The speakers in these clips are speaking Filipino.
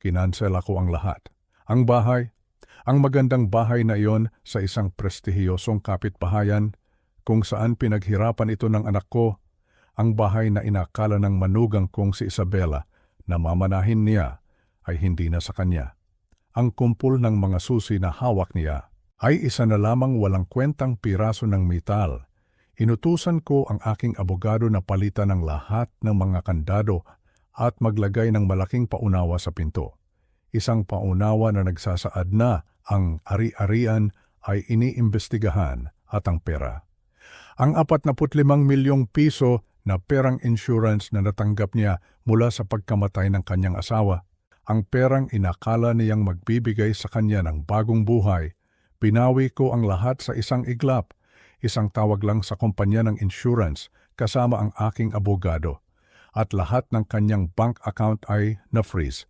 Kinansel ako ang lahat. Ang bahay, ang magandang bahay na iyon sa isang prestihiyosong kapitbahayan kung saan pinaghirapan ito ng anak ko, ang bahay na inakala ng manugang kong si Isabela na mamanahin niya ay hindi na sa kanya. Ang kumpol ng mga susi na hawak niya ay isa na lamang walang kwentang piraso ng metal. Inutusan ko ang aking abogado na palitan ng lahat ng mga kandado at maglagay ng malaking paunawa sa pinto. Isang paunawa na nagsasaad na ang ari-arian ay iniimbestigahan at ang pera. Ang 45 milyong piso na perang insurance na natanggap niya mula sa pagkamatay ng kanyang asawa, ang perang inakala niyang magbibigay sa kanya ng bagong buhay, pinawi ko ang lahat sa isang iglap, isang tawag lang sa kumpanya ng insurance kasama ang aking abogado, at lahat ng kanyang bank account ay na-freeze.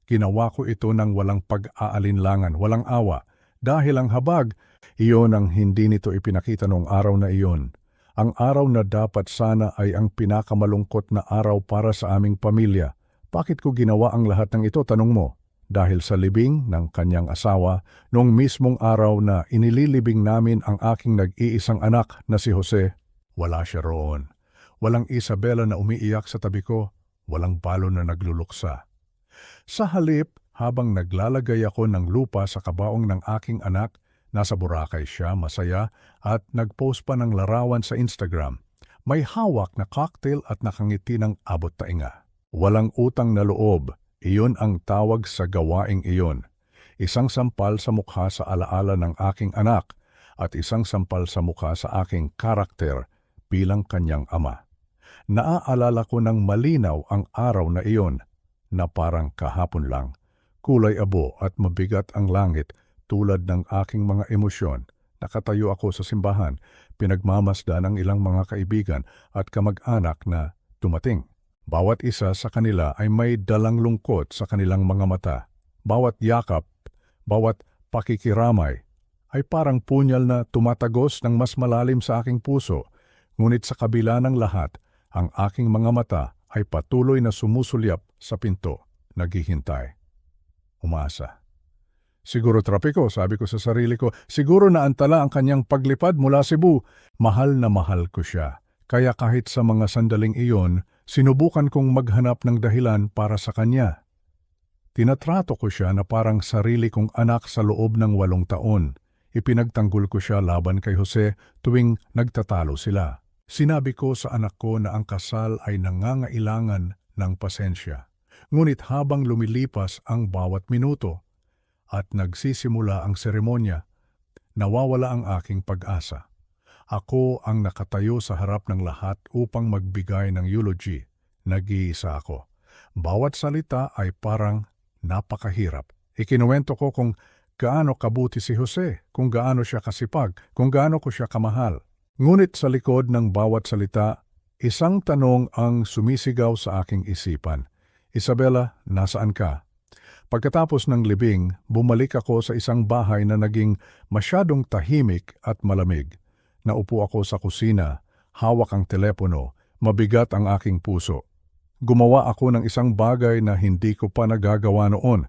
Ginawa ko ito ng walang pag-aalinlangan, walang awa, dahil ang habag, iyon ang hindi nito ipinakita noong araw na iyon. Ang araw na dapat sana ay ang pinakamalungkot na araw para sa aming pamilya. Bakit ko ginawa ang lahat ng ito, tanong mo? Dahil sa libing ng kanyang asawa, noong mismong araw na inililibing namin ang aking nag-iisang anak na si Jose, wala siya roon. Walang Isabela na umiiyak sa tabi ko, walang palo na nagluluksa. Sa halip, habang naglalagay ako ng lupa sa kabaong ng aking anak, nasa Boracay siya, masaya, at nag-post pa ng larawan sa Instagram. May hawak na cocktail at nakangiti ng abot tainga. Walang utang na loob, iyon ang tawag sa gawaing iyon. Isang sampal sa mukha sa alaala ng aking anak at isang sampal sa mukha sa aking karakter bilang kanyang ama. Naaalala ko ng malinaw ang araw na iyon na parang kahapon lang. Kulay abo at mabigat ang langit tulad ng aking mga emosyon. Nakatayo ako sa simbahan, pinagmamasdan ang ilang mga kaibigan at kamag-anak na dumating. Bawat isa sa kanila ay may dalang lungkot sa kanilang mga mata. Bawat yakap, bawat pakikiramay ay parang punyal na tumatagos ng mas malalim sa aking puso. Ngunit sa kabila ng lahat, ang aking mga mata ay patuloy na sumusulyap sa pinto, naghihintay. Umasa. Siguro trapiko, sabi ko sa sarili ko. Siguro naantala ang kanyang paglipad mula Cebu. Mahal na mahal ko siya. Kaya kahit sa mga sandaling iyon, sinubukan kong maghanap ng dahilan para sa kanya. Tinatrato ko siya na parang sarili kong anak sa loob ng 8 taon. Ipinagtanggol ko siya laban kay Jose tuwing nagtatalo sila. Sinabi ko sa anak ko na ang kasal ay nangangailangan ng pasensya. Ngunit habang lumilipas ang bawat minuto at nagsisimula ang seremonya, nawawala ang aking pag-asa. Ako ang nakatayo sa harap ng lahat upang magbigay ng eulogy. Nag-iisa ako. Bawat salita ay parang napakahirap. Ikinuwento ko kung gaano kabuti si Jose, kung gaano siya kasipag, kung gaano ko siya kamahal. Ngunit sa likod ng bawat salita, isang tanong ang sumisigaw sa aking isipan. Isabela, nasaan ka? Pagkatapos ng libing, bumalik ako sa isang bahay na naging masyadong tahimik at malamig. Naupo ako sa kusina, hawak ang telepono, mabigat ang aking puso. Gumawa ako ng isang bagay na hindi ko pa nagagawa noon.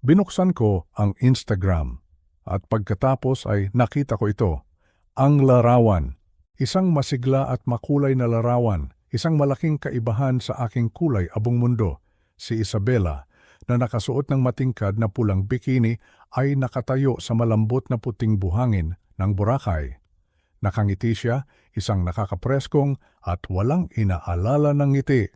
Binuksan ko ang Instagram at pagkatapos ay nakita ko ito. Ang larawan, isang masigla at makulay na larawan, isang malaking kaibahan sa aking kulay abong mundo. Si Isabela, na nakasuot ng matingkad na pulang bikini, ay nakatayo sa malambot na puting buhangin ng Boracay. Nakangiti siya, isang nakakapreskong at walang inaalala ng ngiti.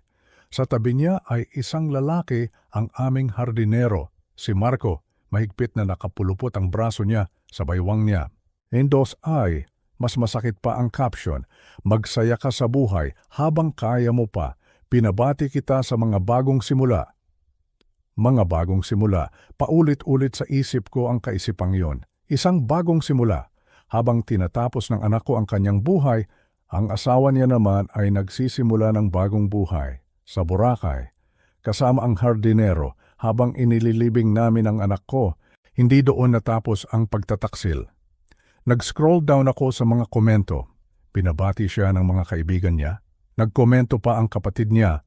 Sa tabi niya ay isang lalaki, ang aming hardinero, si Marco, mahigpit na nakapulupot ang braso niya sa baywang niya. Endos ay, mas masakit pa ang caption, magsaya ka sa buhay habang kaya mo pa, pinabati kita sa mga bagong simula. Mga bagong simula, paulit-ulit sa isip ko ang kaisipang yon. Isang bagong simula. Habang tinatapos ng anak ko ang kanyang buhay, ang asawa niya naman ay nagsisimula ng bagong buhay sa Boracay. Kasama ang hardinero habang inililibing namin ang anak ko, hindi doon natapos ang pagtataksil. Nag-scroll down ako sa mga komento. Pinabati siya ng mga kaibigan niya. Nagkomento pa ang kapatid niya.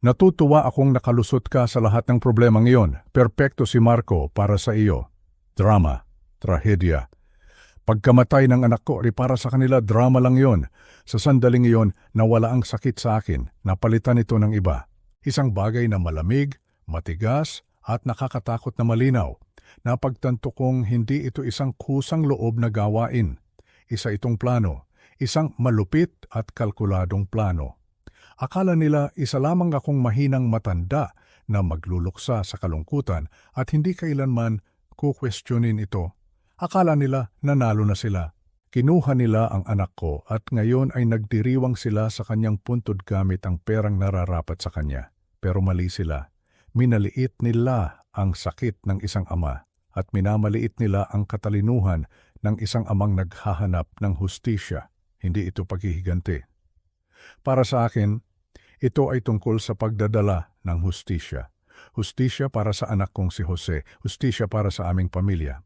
Natutuwa akong nakalusot ka sa lahat ng problemang iyon. Perpekto si Marco para sa iyo. Drama, trahedya. Pagkamatay ng anak ko, para sa kanila drama lang yon. Sa sandaling iyon, nawala ang sakit sa akin, napalitan ito ng iba. Isang bagay na malamig, matigas, at nakakatakot na malinaw. Napagtanto kong hindi ito isang kusang loob na gawain. Isa itong plano, isang malupit at kalkuladong plano. Akala nila isa lamang akong mahinang matanda na magluluksa sa kalungkutan at hindi kailanman kukwestiyonin ito. Akala nila nanalo na sila. Kinuha nila ang anak ko at ngayon ay nagdiriwang sila sa kanyang puntod gamit ang perang nararapat sa kanya. Pero mali sila. Minaliit nila ang sakit ng isang ama at minamaliit nila ang katalinuhan ng isang amang naghahanap ng hustisya. Hindi ito paghihiganti. Para sa akin, ito ay tungkol sa pagdadala ng hustisya. Hustisya para sa anak kong si Jose, hustisya para sa aming pamilya.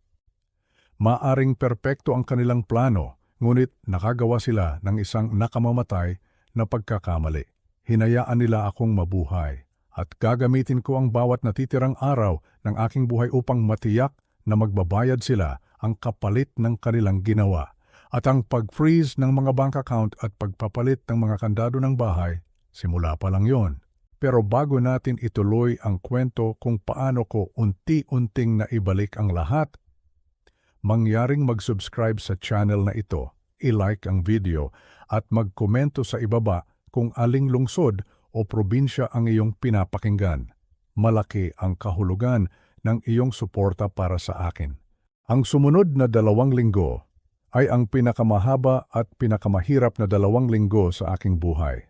Maaring perpekto ang kanilang plano, ngunit nakagawa sila ng isang nakamamatay na pagkakamali. Hinayaan nila akong mabuhay at gagamitin ko ang bawat natitirang araw ng aking buhay upang matiyak na magbabayad sila ang kapalit ng kanilang ginawa. At ang pag-freeze ng mga bank account at pagpapalit ng mga kandado ng bahay, simula pa lang yon. Pero bago natin ituloy ang kwento kung paano ko unti-unting naibalik ang lahat, mangyaring mag-subscribe sa channel na ito, i-like ang video at magkomento sa ibaba kung aling lungsod o probinsya ang iyong pinapakinggan. Malaki ang kahulugan ng iyong suporta para sa akin. Ang sumunod na 2 linggo ay ang pinakamahaba at pinakamahirap na 2 linggo sa aking buhay.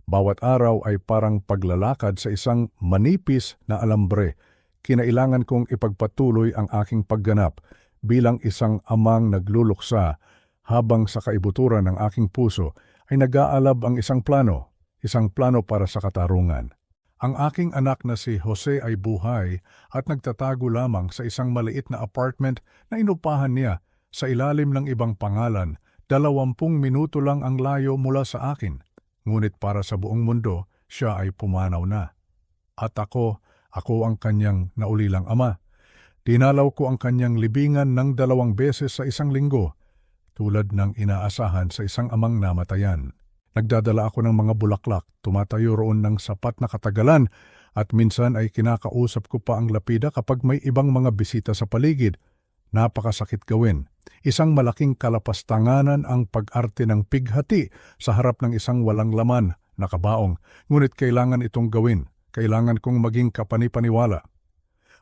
Bawat araw ay parang paglalakad sa isang manipis na alambre. Kinailangan kong ipagpatuloy ang aking pagganap bilang isang amang nagluluksa habang sa kaibuturan ng aking puso ay nag-aalab ang isang plano para sa katarungan. Ang aking anak na si Jose ay buhay at nagtatago lamang sa isang maliit na apartment na inupahan niya sa ilalim ng ibang pangalan. 20 minuto lang ang layo mula sa akin. Ngunit para sa buong mundo, siya ay pumanaw na. At ako ang kanyang naulilang ama. Dinalaw ko ang kanyang libingan ng 2 beses sa isang linggo, tulad ng inaasahan sa isang amang namatayan. Nagdadala ako ng mga bulaklak, tumatayo roon ng sapat na katagalan, at minsan ay kinakausap ko pa ang lapida kapag may ibang mga bisita sa paligid. Napakasakit gawin. Isang malaking kalapastanganan ang pag-arte ng pighati sa harap ng isang walang laman na kabaong, ngunit kailangan itong gawin. Kailangan kong maging kapanipaniwala.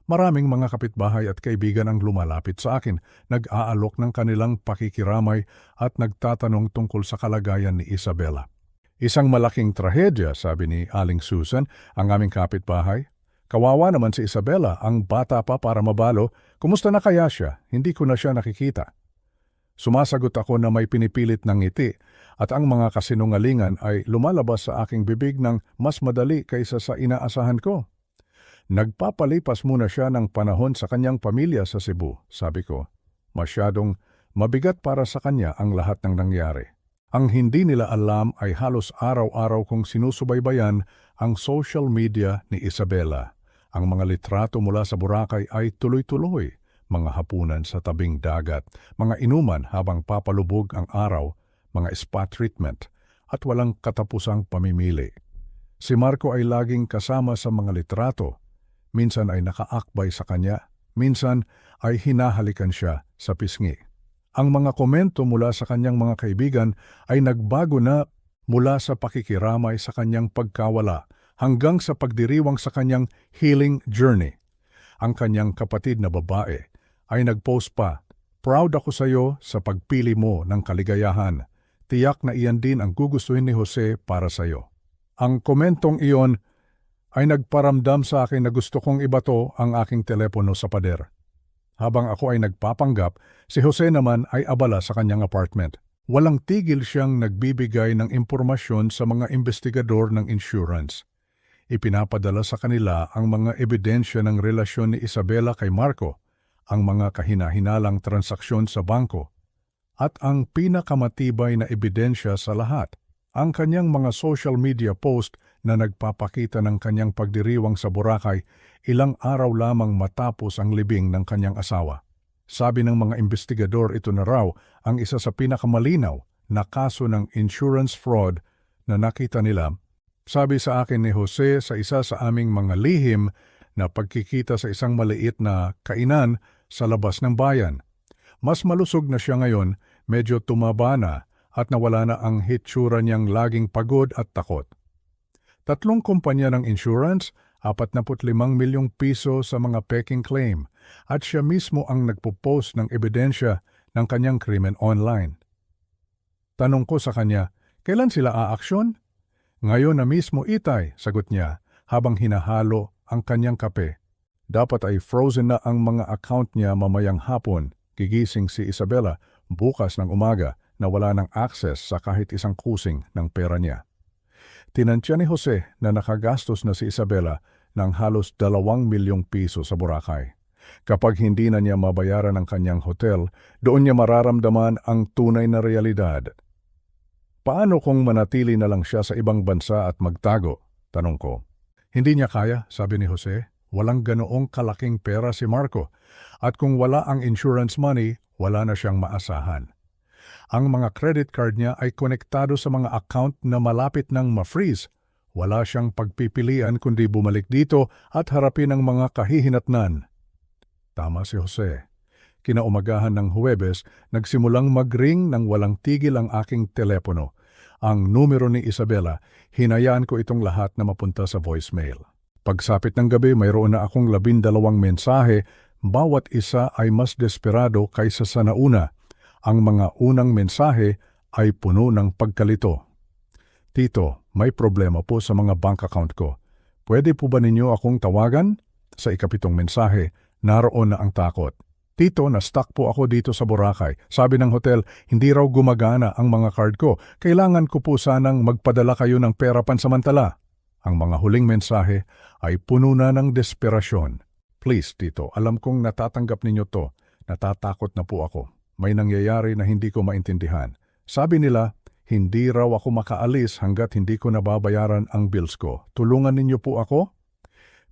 Maraming mga kapitbahay at kaibigan ang lumalapit sa akin, nag-aalok ng kanilang pakikiramay at nagtatanong tungkol sa kalagayan ni Isabela. Isang malaking trahedya, sabi ni Aling Susan, ang aming kapitbahay. Kawawa naman si Isabela, ang bata pa para mabalo. Kumusta na kaya siya? Hindi ko na siya nakikita. Sumasagot ako na may pinipilit ng ngiti at ang mga kasinungalingan ay lumalabas sa aking bibig ng mas madali kaysa sa inaasahan ko. Nagpapalipas muna siya ng panahon sa kanyang pamilya sa Cebu, sabi ko. Masyadong mabigat para sa kanya ang lahat ng nangyari. Ang hindi nila alam ay halos araw-araw kong sinusubaybayan ang social media ni Isabela. Ang mga litrato mula sa Boracay ay tuloy-tuloy. Mga hapunan sa tabing dagat, mga inuman habang papalubog ang araw, mga spa treatment, at walang katapusang pamimili. Si Marco ay laging kasama sa mga litrato. Minsan ay nakaakbay sa kanya, minsan ay hinahalikan siya sa pisngi. Ang mga komento mula sa kanyang mga kaibigan ay nagbago na mula sa pakikiramay sa kanyang pagkawala hanggang sa pagdiriwang sa kanyang healing journey. Ang kanyang kapatid na babae ay nagpost pa, "Proud ako sa iyo sa pagpili mo ng kaligayahan. Tiyak na iyan din ang gugustuhin ni Jose para sa iyo." Ang komentong iyon ay nagparamdam sa akin na gusto kong ibato ang aking telepono sa pader. Habang ako ay nagpapanggap, si Jose naman ay abala sa kanyang apartment. Walang tigil siyang nagbibigay ng impormasyon sa mga investigador ng insurance. Ipinapadala sa kanila ang mga ebidensya ng relasyon ni Isabela kay Marco, ang mga kahina-hinalang transaksyon sa bangko, at ang pinakamatibay na ebidensya sa lahat, ang kanyang mga social media post na nagpapakita ng kanyang pagdiriwang sa Boracay ilang araw lamang matapos ang libing ng kanyang asawa. Sabi ng mga investigador, ito na raw ang isa sa pinakamalinaw na kaso ng insurance fraud na nakita nila. Sabi sa akin ni Jose sa isa sa aming mga lihim na pagkikita sa isang maliit na kainan sa labas ng bayan. Mas malusog na siya ngayon, medyo tumaba na at nawala na ang hitsura niyang laging pagod at takot. 3 kumpanya ng insurance, 45 milyong piso sa mga peking claim at siya mismo ang nagpo-post ng ebidensya ng kanyang krimen online. Tanong ko sa kanya, kailan sila aaksyon? Ngayon na mismo, Itay, sagot niya habang hinahalo ang kanyang kape. Dapat ay frozen na ang mga account niya mamayang hapon. Gigising si Isabela bukas ng umaga na wala ng access sa kahit isang kusing ng pera niya. Tinansya ni Jose na nakagastos na si Isabela ng halos 2 milyong piso sa Boracay. Kapag hindi na niya mabayaran ang kanyang hotel, doon niya mararamdaman ang tunay na realidad. Paano kung manatili na lang siya sa ibang bansa at magtago? Tanong ko. Hindi niya kaya, sabi ni Jose. Walang ganoong kalaking pera si Marco. At kung wala ang insurance money, wala na siyang maasahan. Ang mga credit card niya ay konektado sa mga account na malapit nang ma-freeze. Wala siyang pagpipilian kundi bumalik dito at harapin ang mga kahihinatnan. Tama si Jose. Kinaumagahan ng Huwebes, nagsimulang mag-ring ng walang tigil ang aking telepono. Ang numero ni Isabela, hinayaan ko itong lahat na mapunta sa voicemail. Pagsapit ng gabi, mayroon na akong 12 mensahe, bawat isa ay mas desperado kaysa sa nauna. Ang mga unang mensahe ay puno ng pagkalito. Tito, may problema po sa mga bank account ko. Pwede po ba ninyo akong tawagan? Sa ikapitong mensahe, naroon na ang takot. Tito, na-stuck po ako dito sa Boracay. Sabi ng hotel, hindi raw gumagana ang mga card ko. Kailangan ko po sanang magpadala kayo ng pera pansamantala. Ang mga huling mensahe ay puno na ng desperasyon. Please, Tito, alam kong natatanggap ninyo to. Natatakot na po ako. May nangyayari na hindi ko maintindihan. Sabi nila, hindi raw ako makaalis hanggat hindi ko nababayaran ang bills ko. Tulungan ninyo po ako?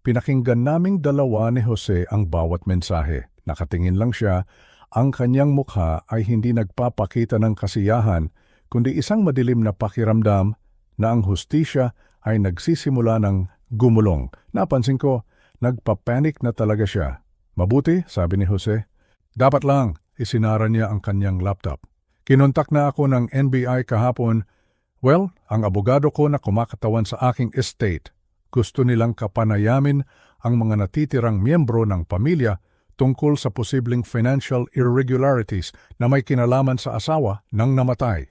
Pinakinggan naming dalawa ni Jose ang bawat mensahe. Nakatingin lang siya. Ang kanyang mukha ay hindi nagpapakita ng kasiyahan, kundi isang madilim na pakiramdam na ang hustisya ay nagsisimula ng gumulong. Napansin ko, nagpapanik na talaga siya. Mabuti, sabi ni Jose. Dapat lang. Isinara niya ang kanyang laptop. Kinontak na ako ng NBI kahapon. Well, ang abogado ko na kumakatawan sa aking estate. Gusto nilang kapanayamin ang mga natitirang miyembro ng pamilya tungkol sa posibleng financial irregularities na may kinalaman sa asawa ng namatay.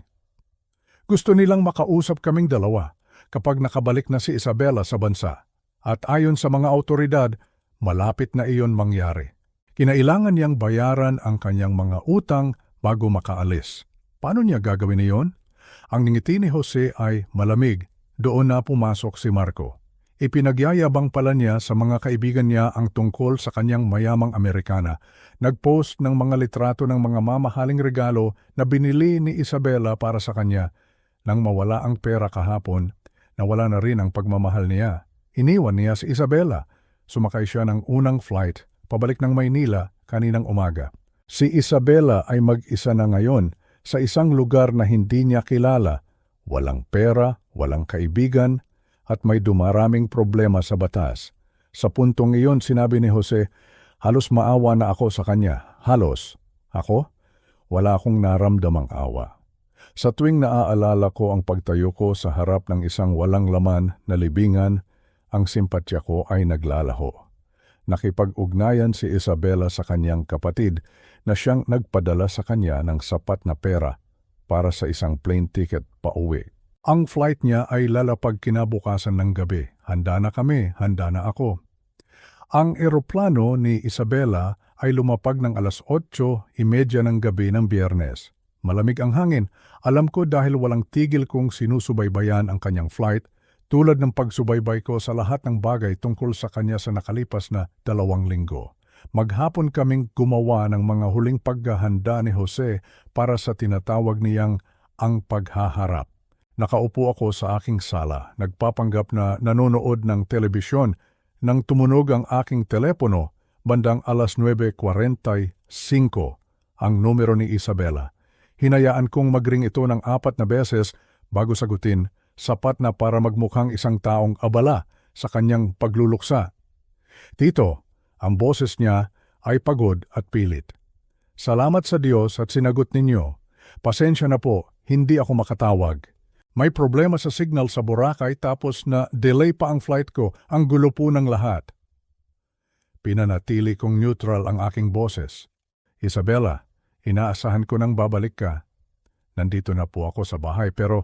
Gusto nilang makausap kaming dalawa kapag nakabalik na si Isabela sa bansa. At ayon sa mga autoridad, malapit na iyon mangyari. Kinailangan niyang bayaran ang kanyang mga utang bago makaalis. Paano niya gagawin iyon? Ang ngiti ni Jose ay malamig. Doon na pumasok si Marco. Ipinagyayabang pala niya sa mga kaibigan niya ang tungkol sa kanyang mayamang Amerikana. Nagpost ng mga litrato ng mga mamahaling regalo na binili ni Isabela para sa kanya. Nang mawala ang pera kahapon, nawala na rin ang pagmamahal niya. Iniwan niya si Isabela. Sumakay siya ng unang flight pabalik ng Maynila kaninang umaga. Si Isabela ay mag-isa na ngayon sa isang lugar na hindi niya kilala. Walang pera, walang kaibigan, at may dumaraming problema sa batas. Sa puntong iyon, sinabi ni Jose, halos maawa na ako sa kanya. Halos. Ako? Wala akong naramdamang awa. Sa tuwing naaalala ko ang pagtayo ko sa harap ng isang walang laman na libingan, ang simpatya ko ay naglalaho. Nakipag-ugnayan si Isabela sa kanyang kapatid na siyang nagpadala sa kanya ng sapat na pera para sa isang plane ticket pauwi. Ang flight niya ay lalapag kinabukasan ng gabi. Handa na kami, handa na ako. Ang eroplano ni Isabela ay lumapag ng alas 8:30 ng gabi ng Biyernes. Malamig ang hangin. Alam ko dahil walang tigil kong sinusubaybayan ang kanyang flight, tulad ng pagsubaybay ko sa lahat ng bagay tungkol sa kanya sa nakalipas na 2 linggo. Maghapon kaming gumawa ng mga huling paghahanda ni Jose para sa tinatawag niyang ang paghaharap. Nakaupo ako sa aking sala, nagpapanggap na nanonood ng telebisyon nang tumunog ang aking telepono bandang 9:45 ang numero ni Isabela. Hinayaan kong magring ito ng 4 na beses bago sagutin, sapat na para magmukhang isang taong abala sa kanyang pagluluksa. Tito, ang boses niya ay pagod at pilit. Salamat sa Diyos at sinagot ninyo. Pasensya na po, hindi ako makatawag. May problema sa signal sa Boracay tapos na delay pa ang flight ko, ang gulo po ng lahat. Pinanatili kong neutral ang aking boses. Isabela, inaasahan ko nang babalik ka. Nandito na po ako sa bahay pero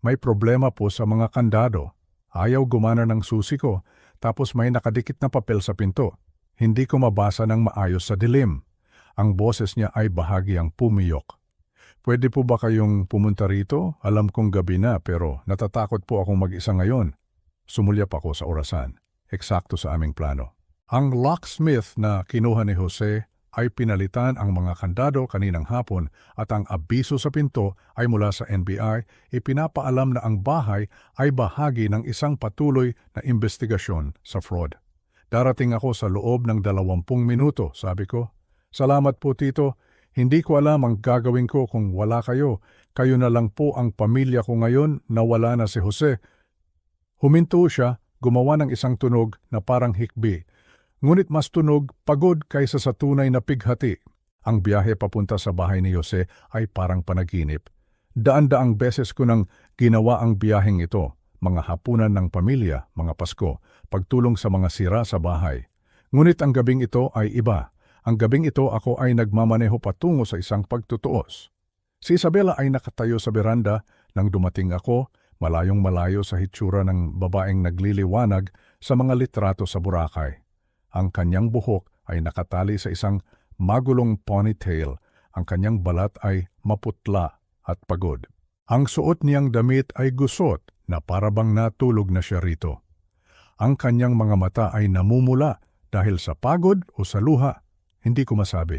may problema po sa mga kandado. Ayaw gumana ng susi ko tapos may nakadikit na papel sa pinto. Hindi ko mabasa ng maayos sa dilim. Ang boses niya ay bahagyang pumiyok. Pwede po ba kayong pumunta rito? Alam kong gabi na pero natatakot po akong mag-isa ngayon. Sumulyap ako sa orasan. Eksakto sa aming plano. Ang locksmith na kinuha ni Jose ay pinalitan ang mga kandado kaninang hapon at ang abiso sa pinto ay mula sa NBI, ipinapaalam na ang bahay ay bahagi ng isang patuloy na investigasyon sa fraud. Darating ako sa loob ng 20 minuto, sabi ko. Salamat po, Tito. Hindi ko alam ang gagawin ko kung wala kayo. Kayo na lang po ang pamilya ko ngayon na wala na si Jose. Huminto siya, gumawa ng isang tunog na parang hikbi. Ngunit mas tunog, pagod kaysa sa tunay na pighati. Ang biyahe papunta sa bahay ni Jose ay parang panaginip. Daan-daang beses ko nang ginawa ang biyaheng ito. Mga hapunan ng pamilya, mga Pasko, pagtulong sa mga sira sa bahay. Ngunit ang gabing ito ay iba. Ang gabing ito ako ay nagmamaneho patungo sa isang pagtutuos. Si Isabela ay nakatayo sa beranda nang dumating ako, malayong malayo sa hitsura ng babaeng nagliliwanag sa mga litrato sa Boracay. Ang kanyang buhok ay nakatali sa isang magulong ponytail. Ang kanyang balat ay maputla at pagod. Ang suot niyang damit ay gusot na parabang natulog na siya rito. Ang kanyang mga mata ay namumula dahil sa pagod o sa luha. Hindi ko masabi.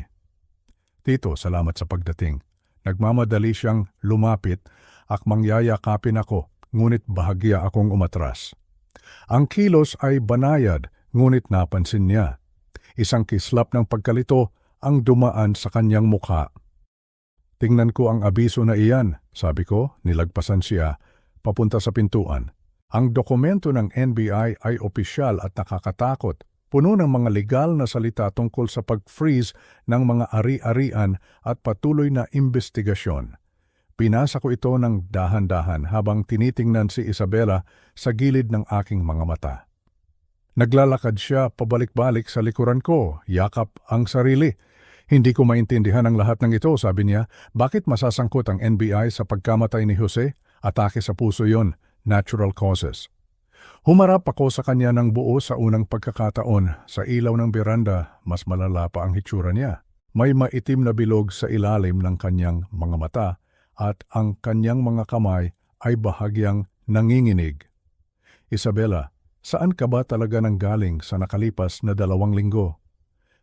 Tito, salamat sa pagdating. Nagmamadali siyang lumapit at mangyayakapin ako, ngunit bahagya akong umatras. Ang kilos ay banayad, ngunit napansin niya. Isang kislap ng pagkalito ang dumaan sa kanyang mukha. Tingnan ko ang abiso na iyan, sabi ko, nilagpasan siya, papunta sa pintuan. Ang dokumento ng NBI ay opisyal at nakakatakot. Puno ng mga legal na salita tungkol sa pag-freeze ng mga ari-arian at patuloy na investigasyon. Pinasa ko ito ng dahan-dahan habang tinitingnan si Isabela sa gilid ng aking mga mata. Naglalakad siya pabalik-balik sa likuran ko, yakap ang sarili. Hindi ko maintindihan ang lahat ng ito, sabi niya. Bakit masasangkot ang NBI sa pagkamatay ni Jose? Atake sa puso yon, natural causes. Humarap ako sa kanya ng buo sa unang pagkakataon. Sa ilaw ng beranda, mas malala pa ang hitsura niya. May maitim na bilog sa ilalim ng kanyang mga mata at ang kanyang mga kamay ay bahagyang nanginginig. Isabela, saan ka ba talaga nanggaling sa nakalipas na 2 linggo?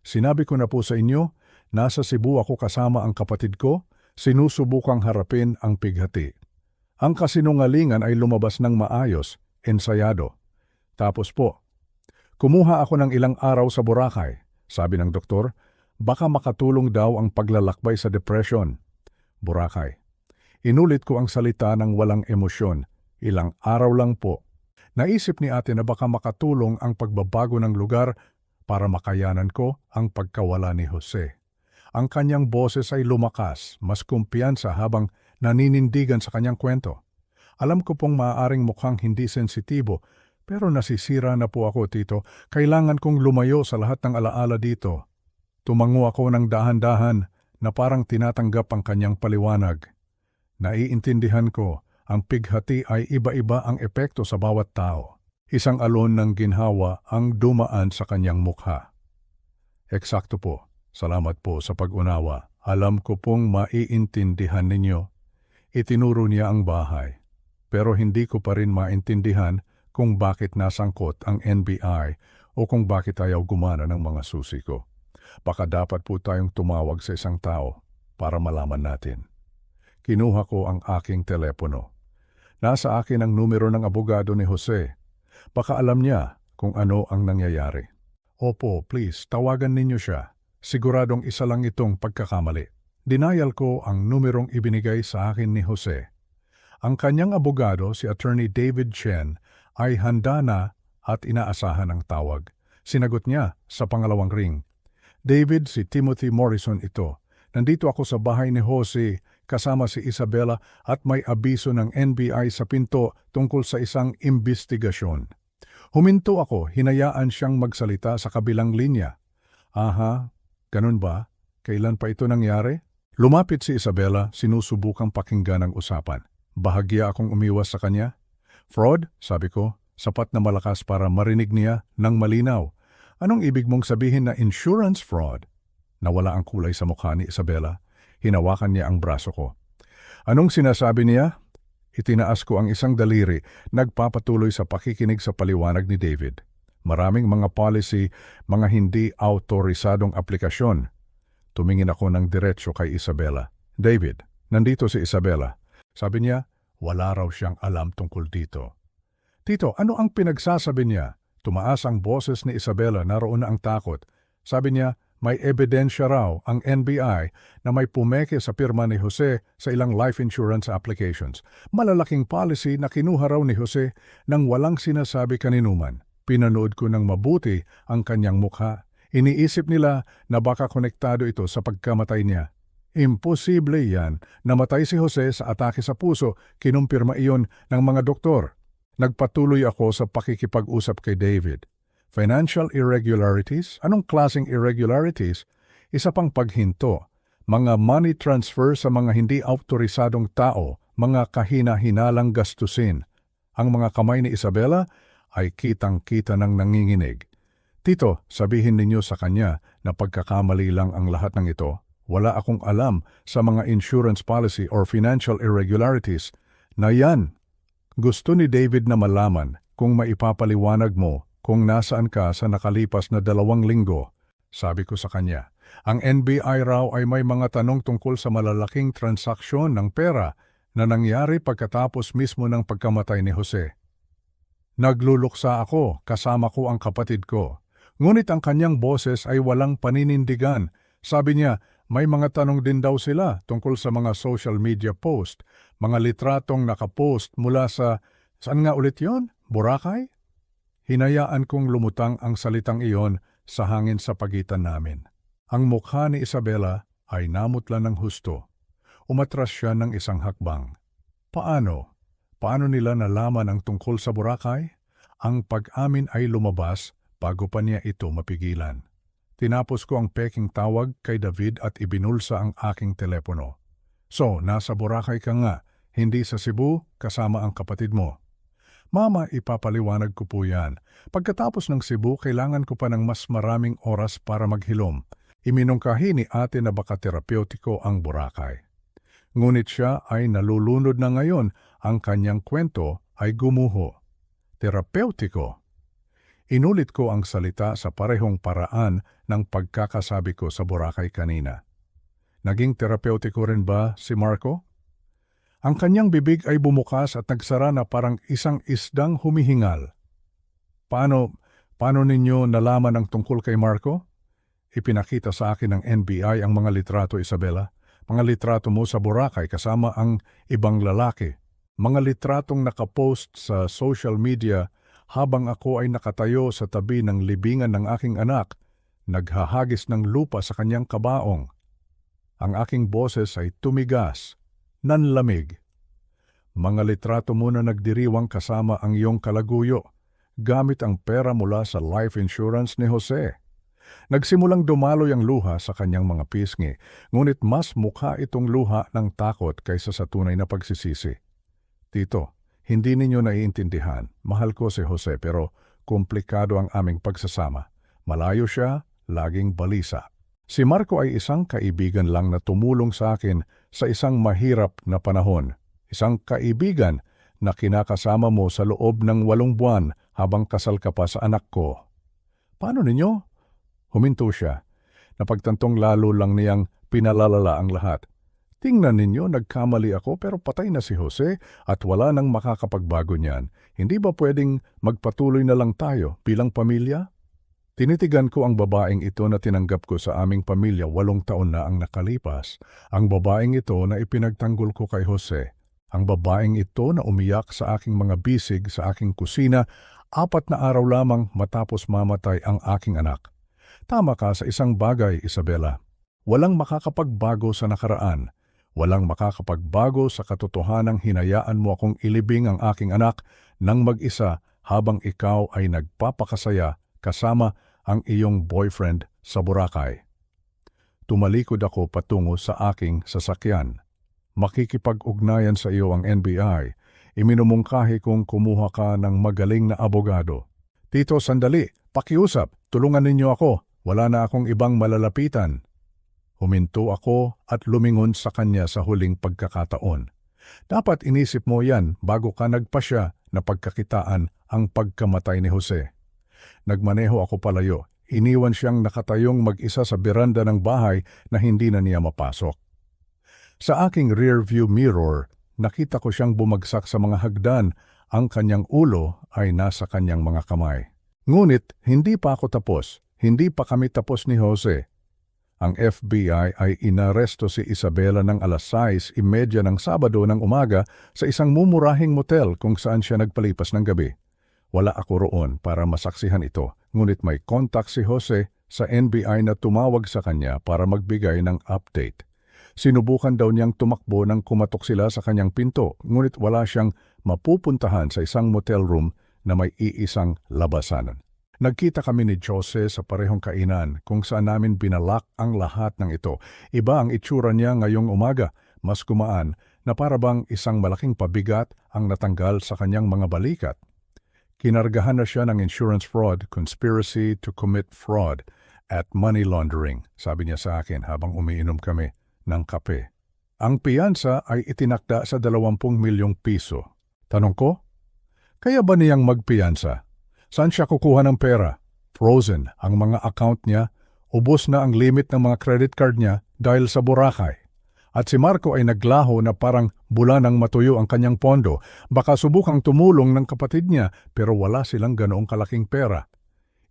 Sinabi ko na po sa inyo, nasa Cebu ako kasama ang kapatid ko, sinusubukang harapin ang pighati. Ang kasinungalingan ay lumabas ng maayos, ensayado. Tapos po, kumuha ako ng ilang araw sa Boracay. Sabi ng doktor, baka makatulong daw ang paglalakbay sa depression. Boracay. Inulit ko ang salita ng walang emosyon. Ilang araw lang po. Naisip ni ate na baka makatulong ang pagbabago ng lugar para makayanan ko ang pagkawala ni Jose. Ang kanyang boses ay lumakas, mas kumpiyansa habang naninindigan sa kanyang kwento. Alam ko pong maaaring mukhang hindi sensitibo, pero nasisira na po ako, Tito. Kailangan kong lumayo sa lahat ng alaala dito. Tumango ako ng dahan-dahan na parang tinatanggap ang kanyang paliwanag. Naiintindihan ko, ang pighati ay iba-iba ang epekto sa bawat tao. Isang alon ng ginhawa ang dumaan sa kanyang mukha. Eksakto po. Salamat po sa pag-unawa. Alam ko pong maiintindihan ninyo. Itinuro niya ang bahay. Pero hindi ko pa rin maintindihan kung bakit nasangkot ang NBI o kung bakit ayaw gumana ng mga susi ko. Baka dapat po tayong tumawag sa isang tao para malaman natin. Kinuha ko ang aking telepono. Nasa akin ang numero ng abogado ni Jose. Baka alam niya kung ano ang nangyayari. Opo, please, tawagan ninyo siya. Siguradong isa lang itong pagkakamali. Denial ko ang numerong ibinigay sa akin ni Jose. Ang kanyang abogado, si Attorney David Chen, ay handa na at inaasahan ang tawag. Sinagot niya sa pangalawang ring. David, si Timothy Morrison ito. Nandito ako sa bahay ni Jose kasama si Isabela at may abiso ng NBI sa pinto tungkol sa isang imbestigasyon. Huminto ako, hinayaan siyang magsalita sa kabilang linya. Aha, ganun ba? Kailan pa ito nangyari? Lumapit si Isabela, sinusubukang pakinggan ang usapan. Bahagya akong umiwas sa kanya. Fraud, sabi ko, sapat na malakas para marinig niya ng malinaw. Anong ibig mong sabihin na insurance fraud? Nawala ang kulay sa mukha ni Isabela. Hinawakan niya ang braso ko. Anong sinasabi niya? Itinaas ko ang isang daliri, nagpapatuloy sa pakikinig sa paliwanag ni David. Maraming mga policy, mga hindi autorisadong aplikasyon. Tumingin ako ng diretsyo kay Isabela. David, nandito si Isabela. Sabi niya, wala raw siyang alam tungkol dito. Tito, ano ang pinagsasabi niya? Tumaas ang boses ni Isabela, naroon na ang takot. Sabi niya, may ebidensya raw ang NBI na may pumeke sa pirma ni Jose sa ilang life insurance applications. Malalaking policy na kinuha raw ni Jose nang walang sinasabi kaninuman. Pinanood ko ng mabuti ang kanyang mukha. Iniisip nila na baka konektado ito sa pagkamatay niya. Imposible yan. Namatay si Jose sa atake sa puso, kinumpirma iyon ng mga doktor. Nagpatuloy ako sa pakikipag-usap kay David. Financial irregularities? Anong klaseng irregularities? Isa pang paghinto. Mga money transfer sa mga hindi autorisadong tao, mga kahina-hinalang gastusin. Ang mga kamay ni Isabela ay kitang-kita ng nanginginig. Tito, sabihin ninyo sa kanya na pagkakamali lang ang lahat ng ito. Wala akong alam sa mga insurance policy or financial irregularities na yan. Gusto ni David na malaman kung maipapaliwanag mo kung nasaan ka sa nakalipas na 2 linggo. Sabi ko sa kanya, ang NBI raw ay may mga tanong tungkol sa malalaking transaksyon ng pera na nangyari pagkatapos mismo ng pagkamatay ni Jose. Nagluluksa ako, kasama ko ang kapatid ko. Ngunit ang kanyang boses ay walang paninindigan. Sabi niya, may mga tanong din daw sila tungkol sa mga social media post, mga litratong nakapost mula sa, saan nga ulit yon? Boracay? Hinayaan kong lumutang ang salitang iyon sa hangin sa pagitan namin. Ang mukha ni Isabela ay namutla ng husto. Umatras siya ng isang hakbang. Paano? Paano nila nalaman ang tungkol sa Boracay? Ang pag-amin ay lumabas bago pa niya ito mapigilan. Tinapos ko ang peking tawag kay David at ibinulsa ang aking telepono. So, nasa Boracay ka nga, hindi sa Cebu kasama ang kapatid mo. Mama, ipapaliwanag ko po yan. Pagkatapos ng Cebu, kailangan ko pa ng mas maraming oras para maghilom. Iminungkahi ni ate na baka terapeutiko ang Boracay. Ngunit siya ay nalulunod na ngayon, ang kanyang kwento ay gumuho. Terapeutiko. Inulit ko ang salita sa parehong paraan ng pagkakasabi ko sa Boracay kanina. Naging terapeutiko rin ba si Marco? Ang kanyang bibig ay bumukas at nagsara na parang isang isdang humihingal. Paano ninyo nalaman ang tungkol kay Marco? Ipinakita sa akin ng NBI ang mga litrato, Isabela. Mga litrato mo sa Boracay kasama ang ibang lalaki. Mga litratong nakapost sa social media habang ako ay nakatayo sa tabi ng libingan ng aking anak, naghahagis ng lupa sa kanyang kabaong. Ang aking boses ay tumigas, nanlamig. Mga litrato mo na nagdiriwang kasama ang iyong kalaguyo, gamit ang pera mula sa life insurance ni Jose. Nagsimulang dumaloy ang luha sa kanyang mga pisngi, ngunit mas mukha itong luha ng takot kaysa sa tunay na pagsisisi. Tito, hindi ninyo naiintindihan. Mahal ko si Jose pero komplikado ang aming pagsasama. Malayo siya, laging balisa. Si Marco ay isang kaibigan lang na tumulong sa akin sa isang mahirap na panahon. Isang kaibigan na kinakasama mo sa loob ng 8 buwan habang kasal ka pa sa anak ko. Paano ninyo? Huminto siya. Napagtantong lalo lang niyang pinalalala ang lahat. Tingnan ninyo, nagkamali ako pero patay na si Jose at wala nang makakapagbago niyan. Hindi ba pwedeng magpatuloy na lang tayo bilang pamilya? Tinitigan ko ang babaeng ito na tinanggap ko sa aming pamilya 8 taon na ang nakalipas. Ang babaeng ito na ipinagtanggol ko kay Jose. Ang babaeng ito na umiyak sa aking mga bisig sa aking kusina 4 na araw lamang matapos mamatay ang aking anak. Tama ka sa isang bagay, Isabela. Walang makakapagbago sa nakaraan. Walang makakapagbago sa katotohanang hinayaan mo akong ilibing ang aking anak nang mag-isa habang ikaw ay nagpapakasaya kasama ang iyong boyfriend sa Boracay. Tumalikod ako patungo sa aking sasakyan. Makikipag-ugnayan sa iyo ang NBI. Iminumungkahi kong kumuha ka ng magaling na abogado. Tito, sandali, pakiusap, tulungan ninyo ako. Wala na akong ibang malalapitan. Huminto ako at lumingon sa kanya sa huling pagkakataon. Dapat inisip mo yan bago ka nagpasya na pagkakitaan ang pagkamatay ni Jose. Nagmaneho ako palayo. Iniwan siyang nakatayong mag-isa sa beranda ng bahay na hindi na niya mapasok. Sa aking rearview mirror, nakita ko siyang bumagsak sa mga hagdan. Ang kanyang ulo ay nasa kanyang mga kamay. Ngunit hindi pa ako tapos. Hindi pa kami tapos ni Jose. Ang FBI ay inaresto si Isabela ng alas 6:30 ng Sabado ng umaga sa isang mumurahing motel kung saan siya nagpalipas ng gabi. Wala ako roon para masaksihan ito, ngunit may contact si Jose sa NBI na tumawag sa kanya para magbigay ng update. Sinubukan daw niyang tumakbo nang kumatok sila sa kanyang pinto, ngunit wala siyang mapupuntahan sa isang motel room na may iisang labasanan. Nagkita kami ni Jose sa parehong kainan kung saan namin binalak ang lahat ng ito. Iba ang itsura niya ngayong umaga, mas gumaan na para bang isang malaking pabigat ang natanggal sa kanyang mga balikat. Kinargahan na siya ng insurance fraud, conspiracy to commit fraud, at money laundering, sabi niya sa akin habang umiinom kami ng kape. Ang piyansa ay itinakda sa 20 milyong piso. Tanong ko, kaya ba niyang magpiyansa? Saan siya kukuha ng pera? Frozen ang mga account niya, ubos na ang limit ng mga credit card niya dahil sa Boracay. At si Marco ay naglaho na parang bula nang matuyo ang kanyang pondo. Baka subukang tumulong ng kapatid niya pero wala silang ganoong kalaking pera.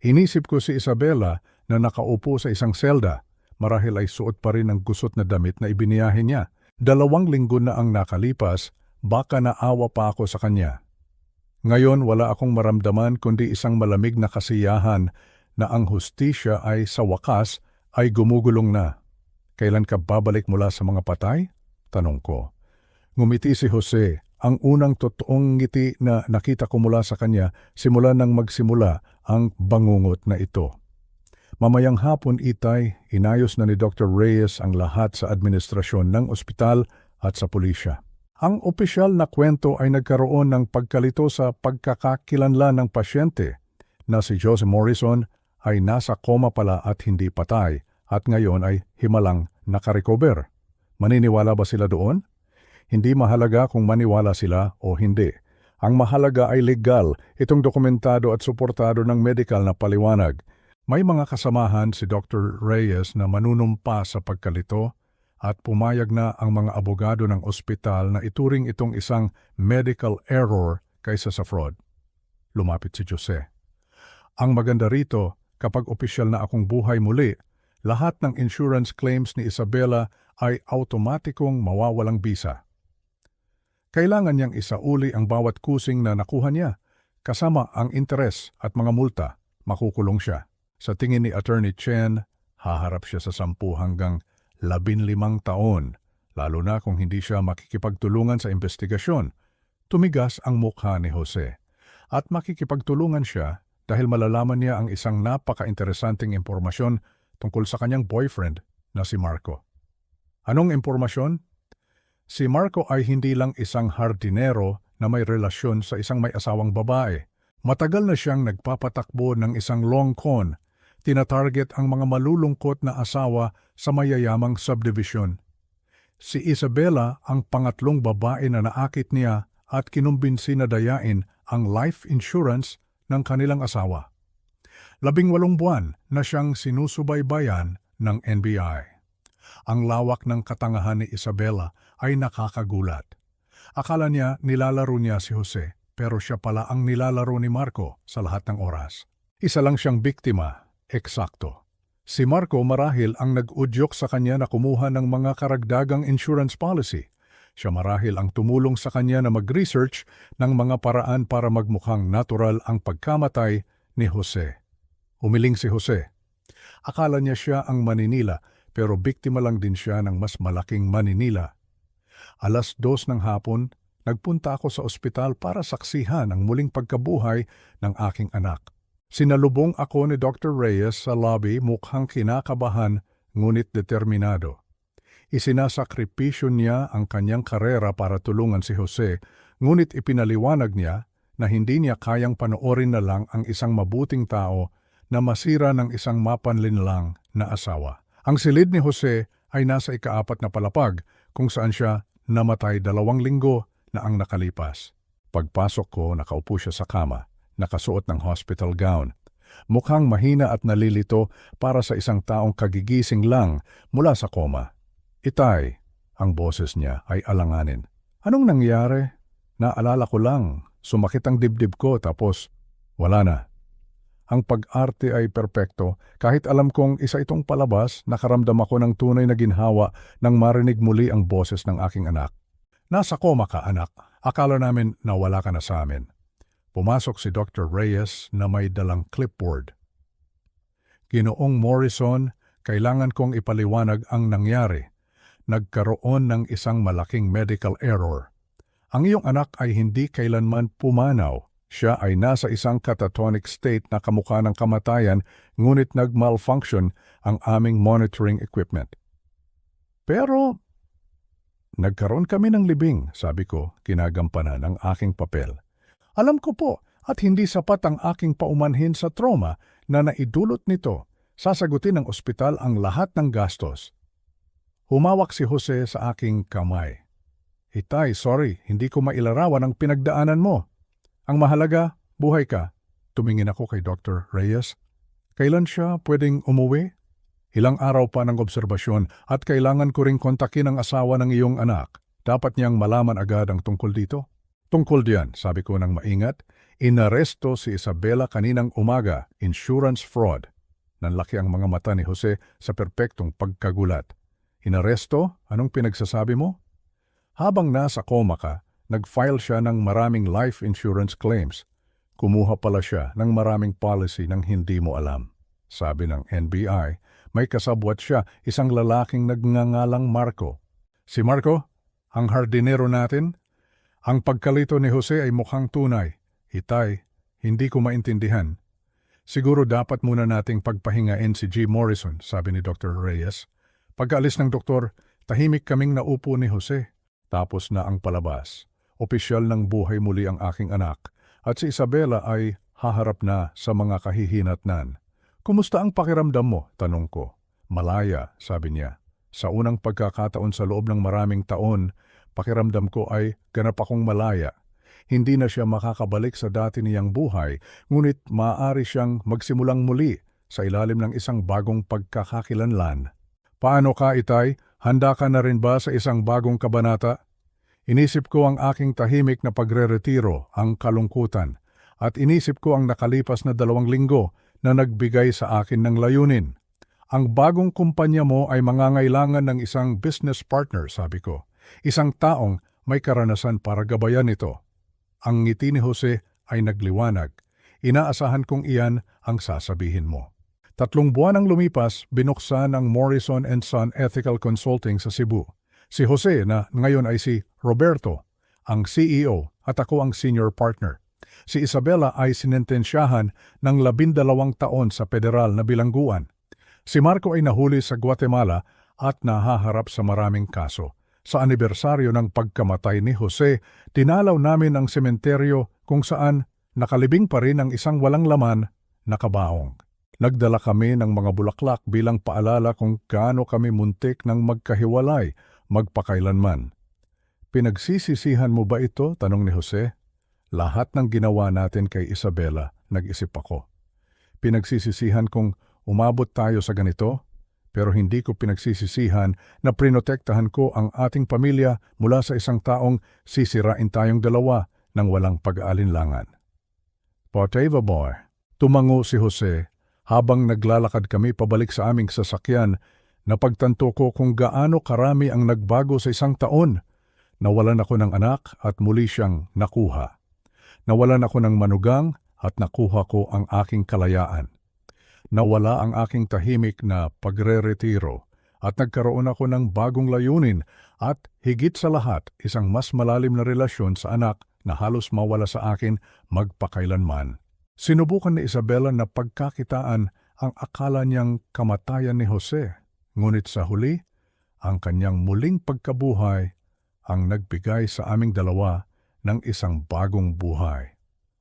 Inisip ko si Isabela na nakaupo sa isang selda. Marahil ay suot pa rin ang gusot na damit na ibiniyahe niya. 2 linggo na ang nakalipas, baka naawa pa ako sa kanya. Ngayon wala akong maramdaman kundi isang malamig na kasiyahan na ang hustisya ay sa wakas ay gumugulong na. Kailan ka babalik mula sa mga patay? Tanong ko. Ngumiti si Jose, ang unang totoong ngiti na nakita ko mula sa kanya simula nang magsimula ang bangungot na ito. Mamayang hapon, Itay, inayos na ni Dr. Reyes ang lahat sa administrasyon ng ospital at sa pulisya. Ang opisyal na kwento ay nagkaroon ng pagkalito sa pagkakakilanlan ng pasyente na si Jose Morrison ay nasa koma pala at hindi patay at ngayon ay himalang nakarecover. Maniniwala ba sila doon? Hindi mahalaga kung maniwala sila o hindi. Ang mahalaga ay legal, itong dokumentado at suportado ng medical na paliwanag. May mga kasamahan si Dr. Reyes na manunumpa sa pagkalito at pumayag na ang mga abogado ng ospital na ituring itong isang medical error kaysa sa fraud. Lumapit si Jose. Ang maganda rito, kapag opisyal na akong buhay muli, lahat ng insurance claims ni Isabela ay automatikong mawawalang bisa. Kailangan niyang isauli ang bawat kusing na nakuha niya, kasama ang interes at mga multa, makukulong siya. Sa tingin ni Attorney Chen, haharap siya sa 10 hanggang 15 taon, lalo na kung hindi siya makikipagtulungan sa investigasyon. Tumigas ang mukha ni Jose. At makikipagtulungan siya dahil malalaman niya ang isang napaka-interesanting impormasyon tungkol sa kanyang boyfriend na si Marco. Anong impormasyon? Si Marco ay hindi lang isang hardinero na may relasyon sa isang may asawang babae. Matagal na siyang nagpapatakbo ng isang long con. Tinatarget ang mga malulungkot na asawa sa mayayamang subdivision. Si Isabela ang pangatlong babae na naakit niya at kinumbinsi na dayain ang life insurance ng kanilang asawa. 18 buwan na siyang sinusubaybayan ng NBI. Ang lawak ng katangahan ni Isabela ay nakakagulat. Akala niya nilalaro niya si Jose, pero siya pala ang nilalaro ni Marco sa lahat ng oras. Isa lang siyang biktima, eksakto. Si Marco marahil ang nag-udyok sa kanya na kumuha ng mga karagdagang insurance policy. Siya marahil ang tumulong sa kanya na mag-research ng mga paraan para magmukhang natural ang pagkamatay ni Jose. Umiling si Jose. Akala niya siya ang maninila, pero biktima lang din siya ng mas malaking maninila. 2:00 ng hapon, nagpunta ako sa ospital para saksihan ang muling pagkabuhay ng aking anak. Sinalubong ako ni Dr. Reyes sa lobby, mukhang kinakabahan ngunit determinado. Isinasakripisyo niya ang kanyang karera para tulungan si Jose, ngunit ipinaliwanag niya na hindi niya kayang panoorin na lang ang isang mabuting tao na masira ng isang mapanlinlang na asawa. Ang silid ni Jose ay nasa ika-4 na palapag kung saan siya namatay 2 linggo na ang nakalipas. Pagpasok ko, nakaupo siya sa kama, nakasuot ng hospital gown. Mukhang mahina at nalilito para sa isang taong kagigising lang mula sa koma. Itay, ang boses niya ay alanganin. Anong nangyari? Naalala ko lang, sumakit ang dibdib ko tapos wala na. Ang pag-arte ay perpekto, kahit alam kong isa itong palabas, nakaramdam ako ng tunay na ginhawa nang marinig muli ang boses ng aking anak. Nasa koma ka, anak. Akala namin nawala ka na sa amin. Pumasok si Dr. Reyes na may dalang clipboard. Ginoong Morrison, kailangan kong ipaliwanag ang nangyari. Nagkaroon ng isang malaking medical error. Ang iyong anak ay hindi kailanman pumanaw. Siya ay nasa isang catatonic state na kamukha ng kamatayan, ngunit nag-malfunction ang aming monitoring equipment. Pero, nagkaroon kami ng libing, sabi ko, kinagampanan ang aking papel. Alam ko po, at hindi sapat ang aking paumanhin sa trauma na naidulot nito. Sasagutin ng ospital ang lahat ng gastos. Humawak si Jose sa aking kamay. Itay, sorry, hindi ko mailarawan ang pinagdaanan mo. Ang mahalaga, buhay ka. Tumingin ako kay Dr. Reyes. Kailan siya pwedeng umuwi? Ilang araw pa ng obserbasyon at kailangan ko ring kontakin ang asawa ng iyong anak. Dapat niyang malaman agad ang tungkol dito. Tungkol diyan, sabi ko ng maingat, inaresto si Isabela kaninang umaga, insurance fraud. Nanlaki ang mga mata ni Jose sa perpektong pagkagulat. Inaresto? Anong pinagsasabi mo? Habang nasa koma ka, nag-file siya ng maraming life insurance claims. Kumuha pala siya ng maraming policy nang hindi mo alam. Sabi ng NBI, may kasabwat siya, isang lalaking nagngangalang Marco. Si Marco, ang hardinero natin? Ang pagkalito ni Jose ay mukhang tunay. Itay, hindi ko maintindihan. Siguro dapat muna nating pagpahingain si G. Morrison, sabi ni Dr. Reyes. Pagkaalis ng doktor, tahimik kaming naupo ni Jose. Tapos na ang palabas. Opisyal ng buhay muli ang aking anak at si Isabela ay haharap na sa mga kahihinatnan. Kumusta ang pakiramdam mo? Tanong ko. Malaya, sabi niya. Sa unang pagkakataon sa loob ng maraming taon, pakiramdam ko ay ganap akong malaya. Hindi na siya makakabalik sa dati niyang buhay, ngunit maaari siyang magsimulang muli sa ilalim ng isang bagong pagkakakilanlan. Paano ka, Itay? Handa ka na rin ba sa isang bagong kabanata? Inisip ko ang aking tahimik na pagre-retiro, ang kalungkutan, at inisip ko ang nakalipas na 2 linggo na nagbigay sa akin ng layunin. Ang bagong kumpanya mo ay mangangailangan ng isang business partner, sabi ko. Isang taong may karanasan para gabayan ito. Ang ngiti ni Jose ay nagliwanag. Inaasahan kong iyan ang sasabihin mo. 3 buwan ang lumipas, binuksan ang Morrison & Son Ethical Consulting sa Cebu. Si Jose na ngayon ay si Roberto, ang CEO at ako ang senior partner. Si Isabela ay sinentensyahan ng 12 taon sa federal na bilangguan. Si Marco ay nahuli sa Guatemala at nahaharap sa maraming kaso. Sa anibersaryo ng pagkamatay ni Jose, dinalaw namin ang sementeryo kung saan nakalibing pa rin ang isang walang laman na kabaong. Nagdala kami ng mga bulaklak bilang paalala kung gaano kami muntik ng magkahiwalay magpakailanman. Pinagsisisihan mo ba ito? Tanong ni Jose. Lahat ng ginawa natin kay Isabela, nag-isip ako. Pinagsisisihan kung umabot tayo sa ganito? pero hindi ko pinagsisisihan na prinotektahan ko ang ating pamilya mula sa isang taong sisirain tayong dalawa ng walang pag-aalinlangan. Poteva boy, tumango si Jose habang naglalakad kami pabalik sa aming sasakyan. Napagtanto ko kung gaano karami ang nagbago sa isang taon. Nawalan ako ng anak at muli siyang nakuha. Nawalan ako ng manugang at nakuha ko ang aking kalayaan. Nawala ang aking tahimik na pagre-retiro at nagkaroon ako ng bagong layunin at higit sa lahat isang mas malalim na relasyon sa anak na halos mawala sa akin magpakailanman. Sinubukan ni Isabela na pagkakitaan ang akala niyang kamatayan ni Jose. Ngunit sa huli, ang kanyang muling pagkabuhay ang nagbigay sa aming dalawa ng isang bagong buhay.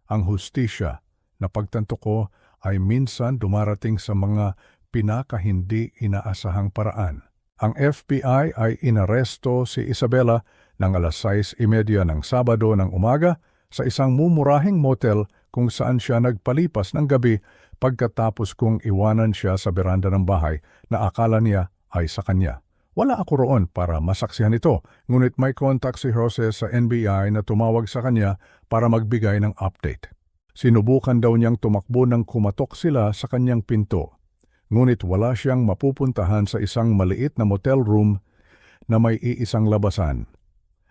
Ang hustisya na pagtanto ko ay minsan dumarating sa mga pinaka-hindi inaasahang paraan. Ang FBI ay inaresto si Isabela ng 6:30 ng Sabado ng umaga sa isang mumurahing motel kung saan siya nagpalipas ng gabi pagkatapos kong iwanan siya sa beranda ng bahay na akala niya ay sa kanya. Wala ako roon para masaksihan ito, ngunit may contact si Jose sa NBI na tumawag sa kanya para magbigay ng update. Sinubukan daw niyang tumakbo nang kumatok sila sa kanyang pinto, ngunit wala siyang mapupuntahan sa isang maliit na motel room na may iisang labasan.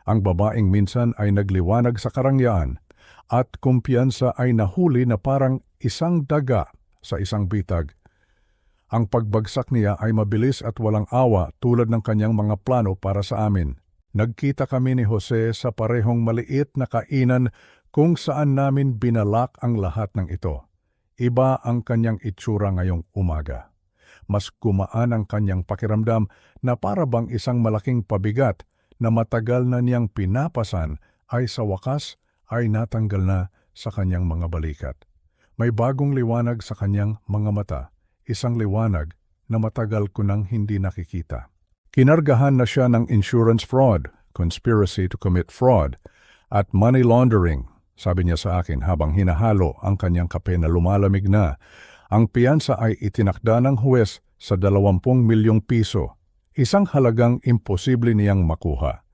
Ang babaeng minsan ay nagliwanag sa karangyaan at kumpiyansa ay nahuli na parang isang daga sa isang bitag. Ang pagbagsak niya ay mabilis at walang awa tulad ng kanyang mga plano para sa amin. Nagkita kami ni Jose sa parehong maliit na kainan kung saan namin binalak ang lahat ng ito. Iba ang kanyang itsura ngayong umaga. Mas gumaan ang kanyang pakiramdam na para bang isang malaking pabigat na matagal na niyang pinapasan ay sa wakas ay natanggal na sa kanyang mga balikat. May bagong liwanag sa kanyang mga mata, isang liwanag na matagal ko nang hindi nakikita. Kinargahan na siya ng insurance fraud, conspiracy to commit fraud, at money laundering, sabi niya sa akin habang hinahalo ang kanyang kape na lumalamig na. Ang piyansa ay itinakda ng huwes sa 20 milyong piso, isang halagang imposible niyang makuha.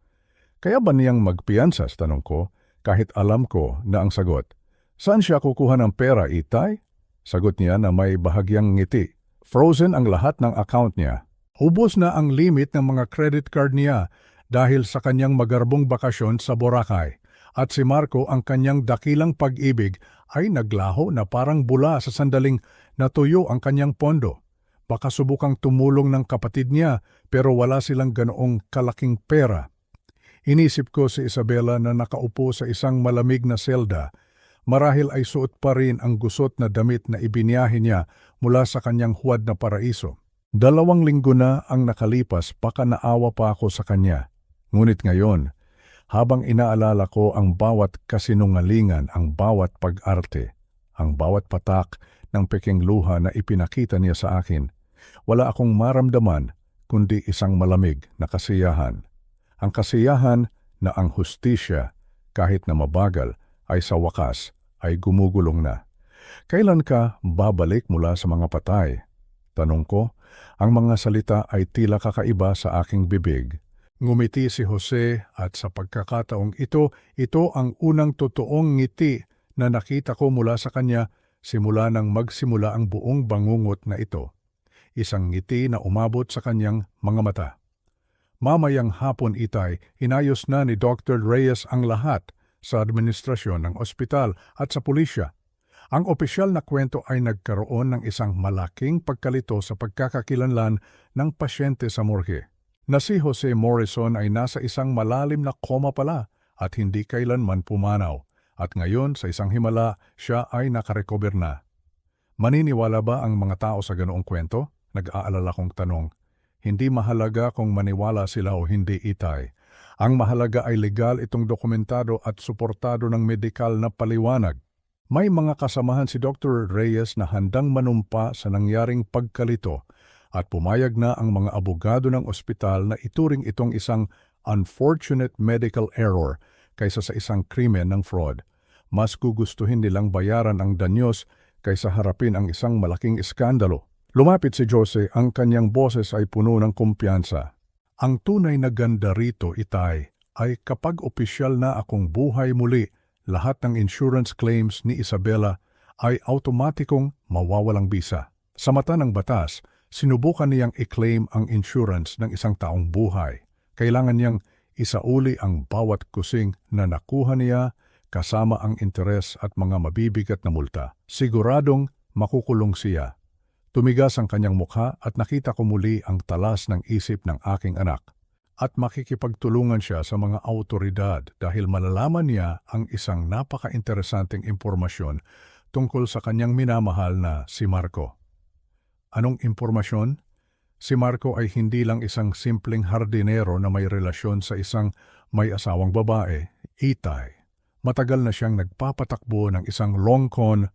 Kaya ba niyang magpiyansa, tanong ko, kahit alam ko na ang sagot? Saan siya kukuha ng pera, Itay? Sagot niya na may bahagyang ngiti. Frozen ang lahat ng account niya. Ubos na ang limit ng mga credit card niya dahil sa kanyang magarbong bakasyon sa Boracay. At si Marco, ang kanyang dakilang pag-ibig, ay naglaho na parang bula sa sandaling natuyo ang kanyang pondo. Baka subukang tumulong ng kapatid niya pero wala silang ganoong kalaking pera. Inisip ko si Isabela na nakaupo sa isang malamig na selda. Marahil ay suot pa rin ang gusot na damit na ibinyahe niya mula sa kanyang huwad na paraiso. 2 linggo na ang nakalipas, baka naawa pa ako sa kanya. Ngunit ngayon, habang inaalala ko ang bawat kasinungalingan, ang bawat pag-arte, ang bawat patak ng peking luha na ipinakita niya sa akin, wala akong maramdaman kundi isang malamig na kasiyahan. Ang kasiyahan na ang hustisya, kahit na mabagal, ay sa wakas ay gumugulong na. Kailan ka babalik mula sa mga patay? Tanong ko, ang mga salita ay tila kakaiba sa aking bibig. Ngumiti si Jose at sa pagkakataong ito ang unang totoong ngiti na nakita ko mula sa kanya simula nang magsimula ang buong bangungot na ito. Isang ngiti na umabot sa kanyang mga mata. Mamayang hapon, Itay, inayos na ni Dr. Reyes ang lahat sa administrasyon ng ospital at sa pulisya. Ang opisyal na kwento ay nagkaroon ng isang malaking pagkalito sa pagkakakilanlan ng pasyente sa morgue. Na si Jose Morrison ay nasa isang malalim na koma pala at hindi kailanman pumanaw. At ngayon sa isang himala, siya ay nakarecover na. Maniniwala ba ang mga tao sa ganoong kwento? Nag-aalala kong tanong. Hindi mahalaga kung maniwala sila o hindi, Itay. Ang mahalaga ay legal itong dokumentado at suportado ng medikal na paliwanag. May mga kasamahan si Dr. Reyes na handang manumpa sa nangyaring pagkalito at pumayag na ang mga abogado ng ospital na ituring itong isang unfortunate medical error kaysa sa isang krimen ng fraud. Mas gugustuhin nilang bayaran ang danyos kaysa harapin ang isang malaking iskandalo. Lumapit si Jose, ang kanyang boses ay puno ng kumpiyansa. Ang tunay na ganda rito, Itay, ay kapag opisyal na akong buhay muli, lahat ng insurance claims ni Isabela ay automatikong mawawalang bisa. Sa mata ng batas, sinubukan niyang i-claim ang insurance ng isang taong buhay. Kailangan niyang isauli ang bawat kusing na nakuha niya kasama ang interes at mga mabibigat na multa. Siguradong makukulong siya. Tumigas ang kanyang mukha at nakita ko muli ang talas ng isip ng aking anak. At makikipagtulungan siya sa mga awtoridad dahil malalaman niya ang isang napaka-interesanteng impormasyon tungkol sa kanyang minamahal na si Marco. Anong impormasyon? Si Marco ay hindi lang isang simpleng hardinero na may relasyon sa isang may asawang babae, Itay. Matagal na siyang nagpapatakbo ng isang long con,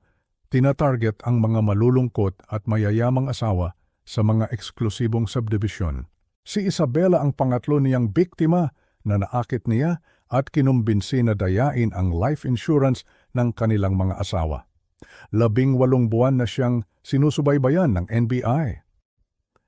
tinatarget ang mga malulungkot at mayayamang asawa sa mga eksklusibong subdivision. Si Isabela ang pangatlo niyang biktima na naakit niya at kinumbinsi na dayain ang life insurance ng kanilang mga asawa. 18 buwan na siyang sinusubaybayan ng NBI.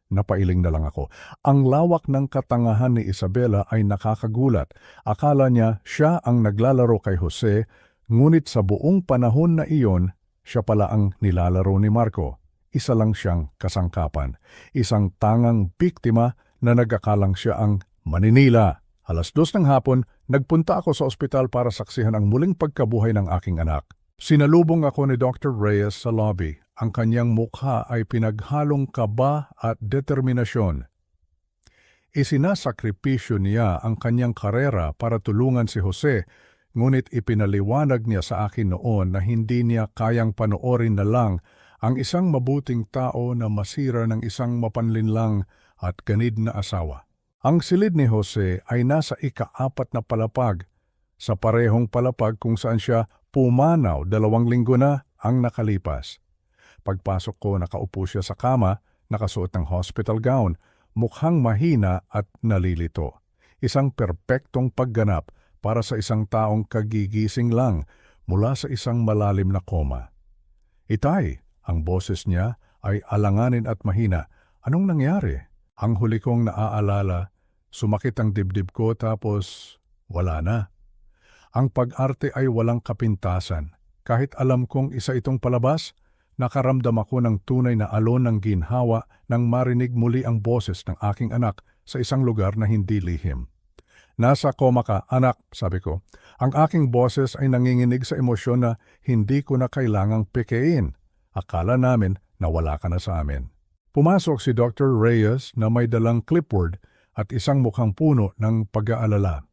Napailing na lang ako. Ang lawak ng katangahan ni Isabela ay nakakagulat. Akala niya siya ang naglalaro kay Jose, ngunit sa buong panahon na iyon, siya pala ang nilalaro ni Marco. Isa lang siyang kasangkapan. Isang tangang biktima na nag-akalang siya ang maninila. 2:00 ng hapon, nagpunta ako sa ospital para saksihan ang muling pagkabuhay ng aking anak. Sinalubong ako ni Dr. Reyes sa lobby. Ang kanyang mukha ay pinaghalong kaba at determinasyon. Isinasakripisyo niya ang kanyang karera para tulungan si Jose, ngunit ipinaliwanag niya sa akin noon na hindi niya kayang panoorin na lang ang isang mabuting tao na masira ng isang mapanlinlang at ganid na asawa. Ang silid ni Jose ay nasa ika-4 na palapag, sa parehong palapag kung saan siya pumanaw 2 linggo na ang nakalipas. Pagpasok ko, nakaupo siya sa kama, nakasuot ng hospital gown, mukhang mahina at nalilito. Isang perpektong pagganap para sa isang taong kagigising lang mula sa isang malalim na koma. Itay, ang boses niya ay alanganin at mahina. Anong nangyari? Ang huli kong naaalala, sumakit ang dibdib ko tapos wala na. Ang pag-arte ay walang kapintasan. Kahit alam kong isa itong palabas, nakaramdam ako ng tunay na alon ng ginhawa nang marinig muli ang boses ng aking anak sa isang lugar na hindi lihim. Nasa koma ka, anak, sabi ko. Ang aking boses ay nanginginig sa emosyon na hindi ko na kailangang pikein. Akala namin na wala ka na sa amin. Pumasok si Dr. Reyes na may dalang clipboard at isang mukhang puno ng pag-aalala.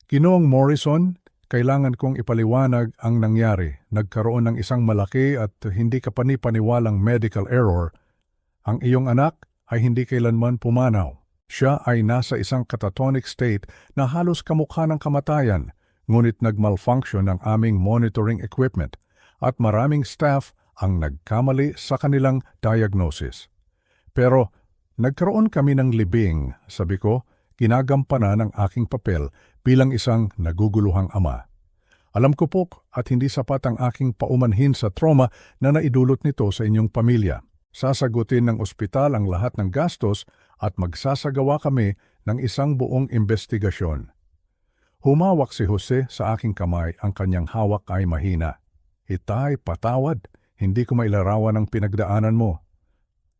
Ginoong Morrison, kailangan kong ipaliwanag ang nangyari. Nagkaroon ng isang malaki at hindi kapani-paniwalang medical error. Ang iyong anak ay hindi kailanman pumanaw. Siya ay nasa isang catatonic state na halos kamukha ng kamatayan, ngunit nag-malfunction ang aming monitoring equipment at maraming staff ang nagkamali sa kanilang diagnosis. Pero nagkaroon kami ng libing, sabi ko, ginagampanan ng aking papel bilang isang naguguluhang ama. Alam ko po at hindi sapat ang aking paumanhin sa trauma na naidulot nito sa inyong pamilya. Sasagutin ng ospital ang lahat ng gastos at magsasagawa kami ng isang buong investigasyon. Humawak si Jose sa aking kamay, ang kanyang hawak ay mahina. Itay, patawad, hindi ko mailarawan ang pinagdaanan mo.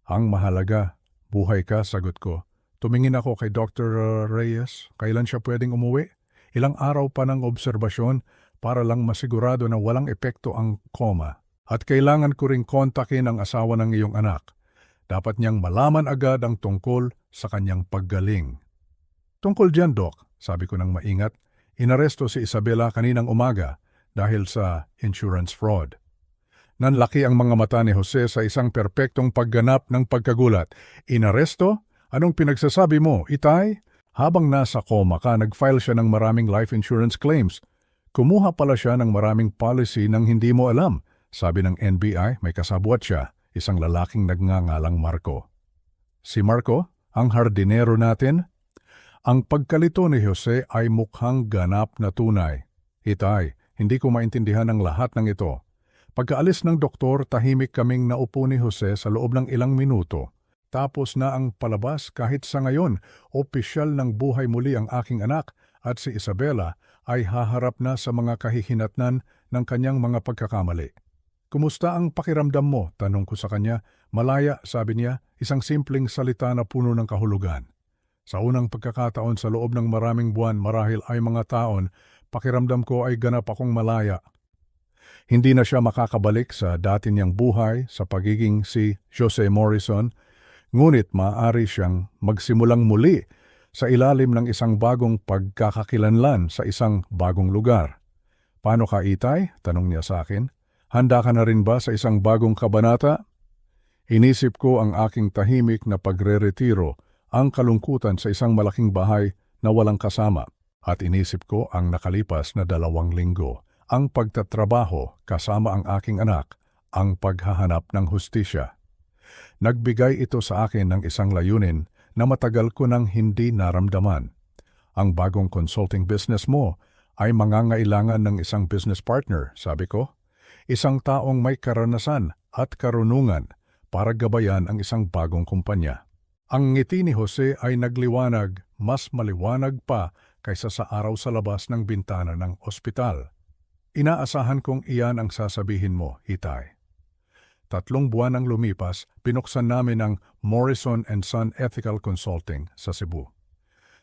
Ang mahalaga, buhay ka, sagot ko. Tumingin ako kay Dr. Reyes, kailan siya pwedeng umuwi? Ilang araw pa ng obserbasyon para lang masigurado na walang epekto ang koma. At kailangan ko ring kontakin ang asawa ng iyong anak. Dapat niyang malaman agad ang tungkol sa kanyang paggaling. Tungkol dyan, Doc, sabi ko ng maingat, inaresto si Isabela kaninang umaga dahil sa insurance fraud. Nanlaki ang mga mata ni Jose sa isang perpektong pagganap ng pagkagulat. Inaresto? Anong pinagsasabi mo, Itay? Habang nasa koma ka, nag-file siya ng maraming life insurance claims. Kumuha pala siya ng maraming policy nang hindi mo alam. Sabi ng NBI, may kasabwat siya, isang lalaking nagngangalang Marco. Si Marco, ang hardinero natin? Ang pagkalito ni Jose ay mukhang ganap na tunay. Itay, hindi ko maintindihan ang lahat ng ito. Pagkaalis ng doktor, tahimik kaming naupo ni Jose sa loob ng ilang minuto. Tapos na ang palabas kahit sa ngayon, opisyal ng buhay muli ang aking anak at si Isabela ay haharap na sa mga kahihinatnan ng kanyang mga pagkakamali. Kumusta ang pakiramdam mo? Tanong ko sa kanya. Malaya, sabi niya, isang simpleng salita na puno ng kahulugan. Sa unang pagkakataon sa loob ng maraming buwan marahil ay mga taon, pakiramdam ko ay ganap akong malaya. Hindi na siya makakabalik sa dati niyang buhay sa pagiging si Jose Morrison, ngunit maaari siyang magsimulang muli sa ilalim ng isang bagong pagkakakilanlan sa isang bagong lugar. Paano ka, Itay? Tanong niya sa akin. Handa ka na rin ba sa isang bagong kabanata? Inisip ko ang aking tahimik na pagre-retiro, ang kalungkutan sa isang malaking bahay na walang kasama. At inisip ko ang nakalipas na 2 linggo, ang pagtatrabaho kasama ang aking anak, ang paghahanap ng hustisya. Nagbigay ito sa akin ng isang layunin na matagal ko nang hindi naramdaman. Ang bagong consulting business mo ay mangangailangan ng isang business partner, sabi ko. Isang taong may karanasan at karunungan para gabayan ang isang bagong kumpanya. Ang ngiti ni Jose ay nagliwanag, mas maliwanag pa kaysa sa araw sa labas ng bintana ng ospital. Inaasahan kong iyan ang sasabihin mo, Itay. 3 buwan ang lumipas, binuksan namin ang Morrison & Son Ethical Consulting sa Cebu.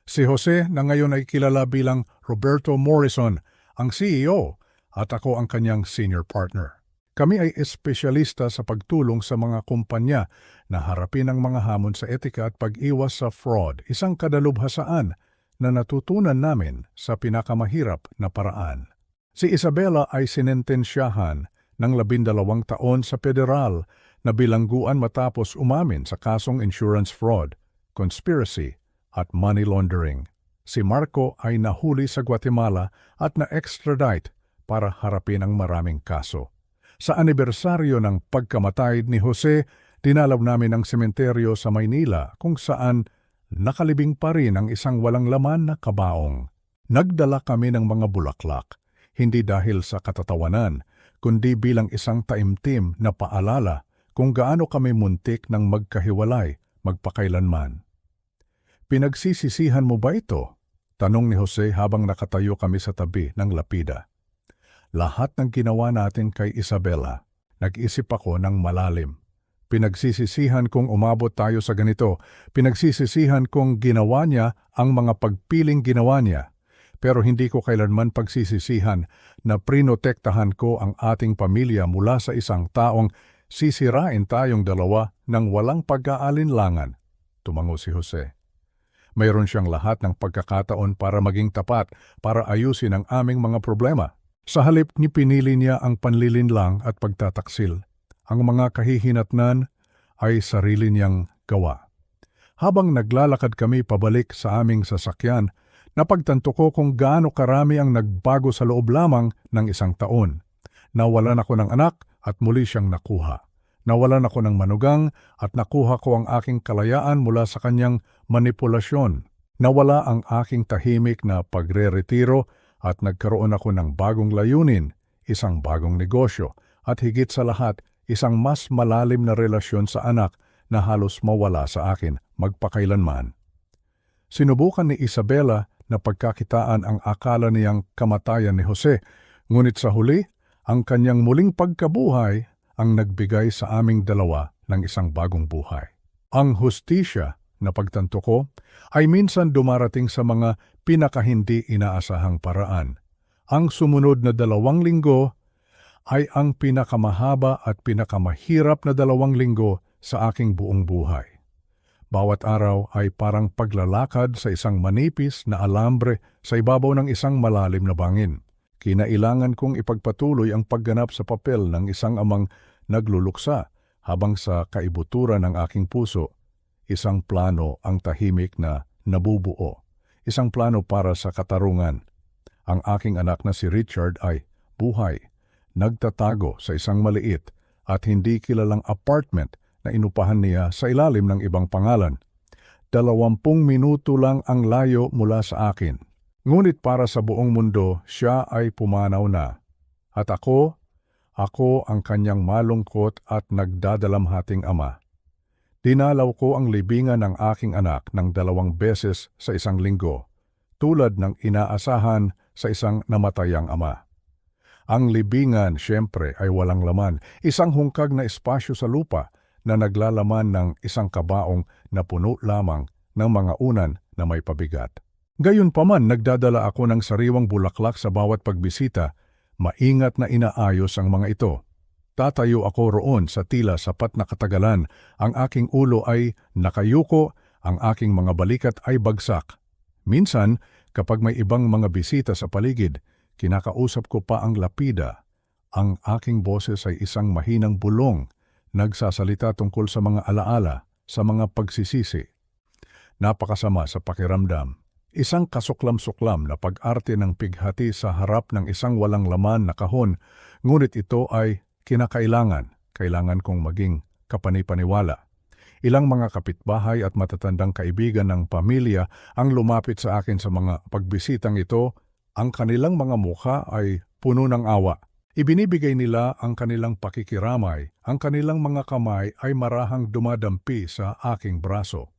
Si Jose na ngayon ay kilala bilang Roberto Morrison, ang CEO, at ako ang kanyang senior partner. Kami ay espesyalista sa pagtulong sa mga kumpanya na harapin ang mga hamon sa etika at pag-iwas sa fraud, isang kadalubhasaan na natutunan namin sa pinakamahirap na paraan. Si Isabela ay sinentensyahan ng 12 taon sa federal na bilangguan matapos umamin sa kasong insurance fraud, conspiracy at money laundering. Si Marco ay nahuli sa Guatemala at na-extradite para harapin ang maraming kaso. Sa anibersaryo ng pagkamatay ni Jose, dinalaw namin ang sementeryo sa Maynila kung saan nakalibing pa rin ang isang walang laman na kabaong. Nagdala kami ng mga bulaklak, hindi dahil sa katatawanan, kundi bilang isang taimtim na paalala kung gaano kami muntik ng magkahiwalay magpakailanman. Pinagsisisihan mo ba ito? Tanong ni Jose habang nakatayo kami sa tabi ng lapida. Lahat ng ginawa natin kay Isabela, nag-isip ako ng malalim. Pinagsisisihan kong umabot tayo sa ganito. Pinagsisisihan kong ginawa niya ang mga pagpiling ginawa niya. Pero hindi ko kailanman pagsisisihan na prinotektahan ko ang ating pamilya mula sa isang taong sisirain tayong dalawa ng walang pag-aalinlangan. Tumango si Jose. Mayroon siyang lahat ng pagkakataon para maging tapat, para ayusin ang aming mga problema. Sa halip ni pinili niya ang panlilinlang at pagtataksil. Ang mga kahihinatnan ay sarili niyang gawa. Habang naglalakad kami pabalik sa aming sasakyan, napagtanto ko kung gaano karami ang nagbago sa loob lamang ng 1 taon. Nawalan ako ng anak at muli siyang nakuha. Nawalan ako ng manugang at nakuha ko ang aking kalayaan mula sa kanyang manipulasyon. Nawala ang aking tahimik na pagre-retiro at nagkaroon ako ng bagong layunin, isang bagong negosyo, at higit sa lahat, isang mas malalim na relasyon sa anak na halos mawala sa akin magpakailanman. Sinubukan ni Isabela na pagkakitaan ang akala niyang kamatayan ni Jose, ngunit sa huli, ang kanyang muling pagkabuhay ang nagbigay sa aming dalawa ng isang bagong buhay. Ang hustisya, na pagtanto ko, ay minsan dumarating sa mga pinakahindi inaasahang paraan. Ang sumunod na 2 linggo ay ang pinakamahaba at pinakamahirap na 2 linggo sa aking buong buhay. Bawat araw ay parang paglalakad sa isang manipis na alambre sa ibabaw ng isang malalim na bangin. Kinailangan kong ipagpatuloy ang pagganap sa papel ng isang amang nagluluksa habang sa kaibuturan ng aking puso, isang plano ang tahimik na nabubuo. Isang plano para sa katarungan. Ang aking anak na si Richard ay buhay, nagtatago sa isang maliit at hindi kilalang apartment na inupahan niya sa ilalim ng ibang pangalan. 20 minuto lang ang layo mula sa akin. Ngunit para sa buong mundo, siya ay pumanaw na. At ako, Ako ang kanyang malungkot at nagdadalamhating ama. Dinalaw ko ang libingan ng aking anak ng 2 beses sa isang linggo, tulad ng inaasahan sa isang namatayang ama. Ang libingan, siyempre, ay walang laman, isang hungkag na espasyo sa lupa na naglalaman ng isang kabaong na puno lamang ng mga unan na may pabigat. Gayunpaman, nagdadala ako ng sariwang bulaklak sa bawat pagbisita, maingat na inaayos ang mga ito. Tatayo ako roon sa tila sapat na katagalan, ang aking ulo ay nakayuko, ang aking mga balikat ay bagsak. Minsan, kapag may ibang mga bisita sa paligid, kinakausap ko pa ang lapida. Ang aking boses ay isang mahinang bulong, nagsasalita tungkol sa mga alaala, sa mga pagsisisi. Napakasama sa pakiramdam. Isang kasuklam-suklam na pag-arte ng pighati sa harap ng isang walang laman na kahon, ngunit ito ay kailangan kong maging kapanipaniwala. Ilang mga kapitbahay at matatandang kaibigan ng pamilya ang lumapit sa akin sa mga pagbisitang ito. Ang kanilang mga mukha ay puno ng awa. Ibinibigay nila ang kanilang pakikiramay. Ang kanilang mga kamay ay marahang dumadampi sa aking braso.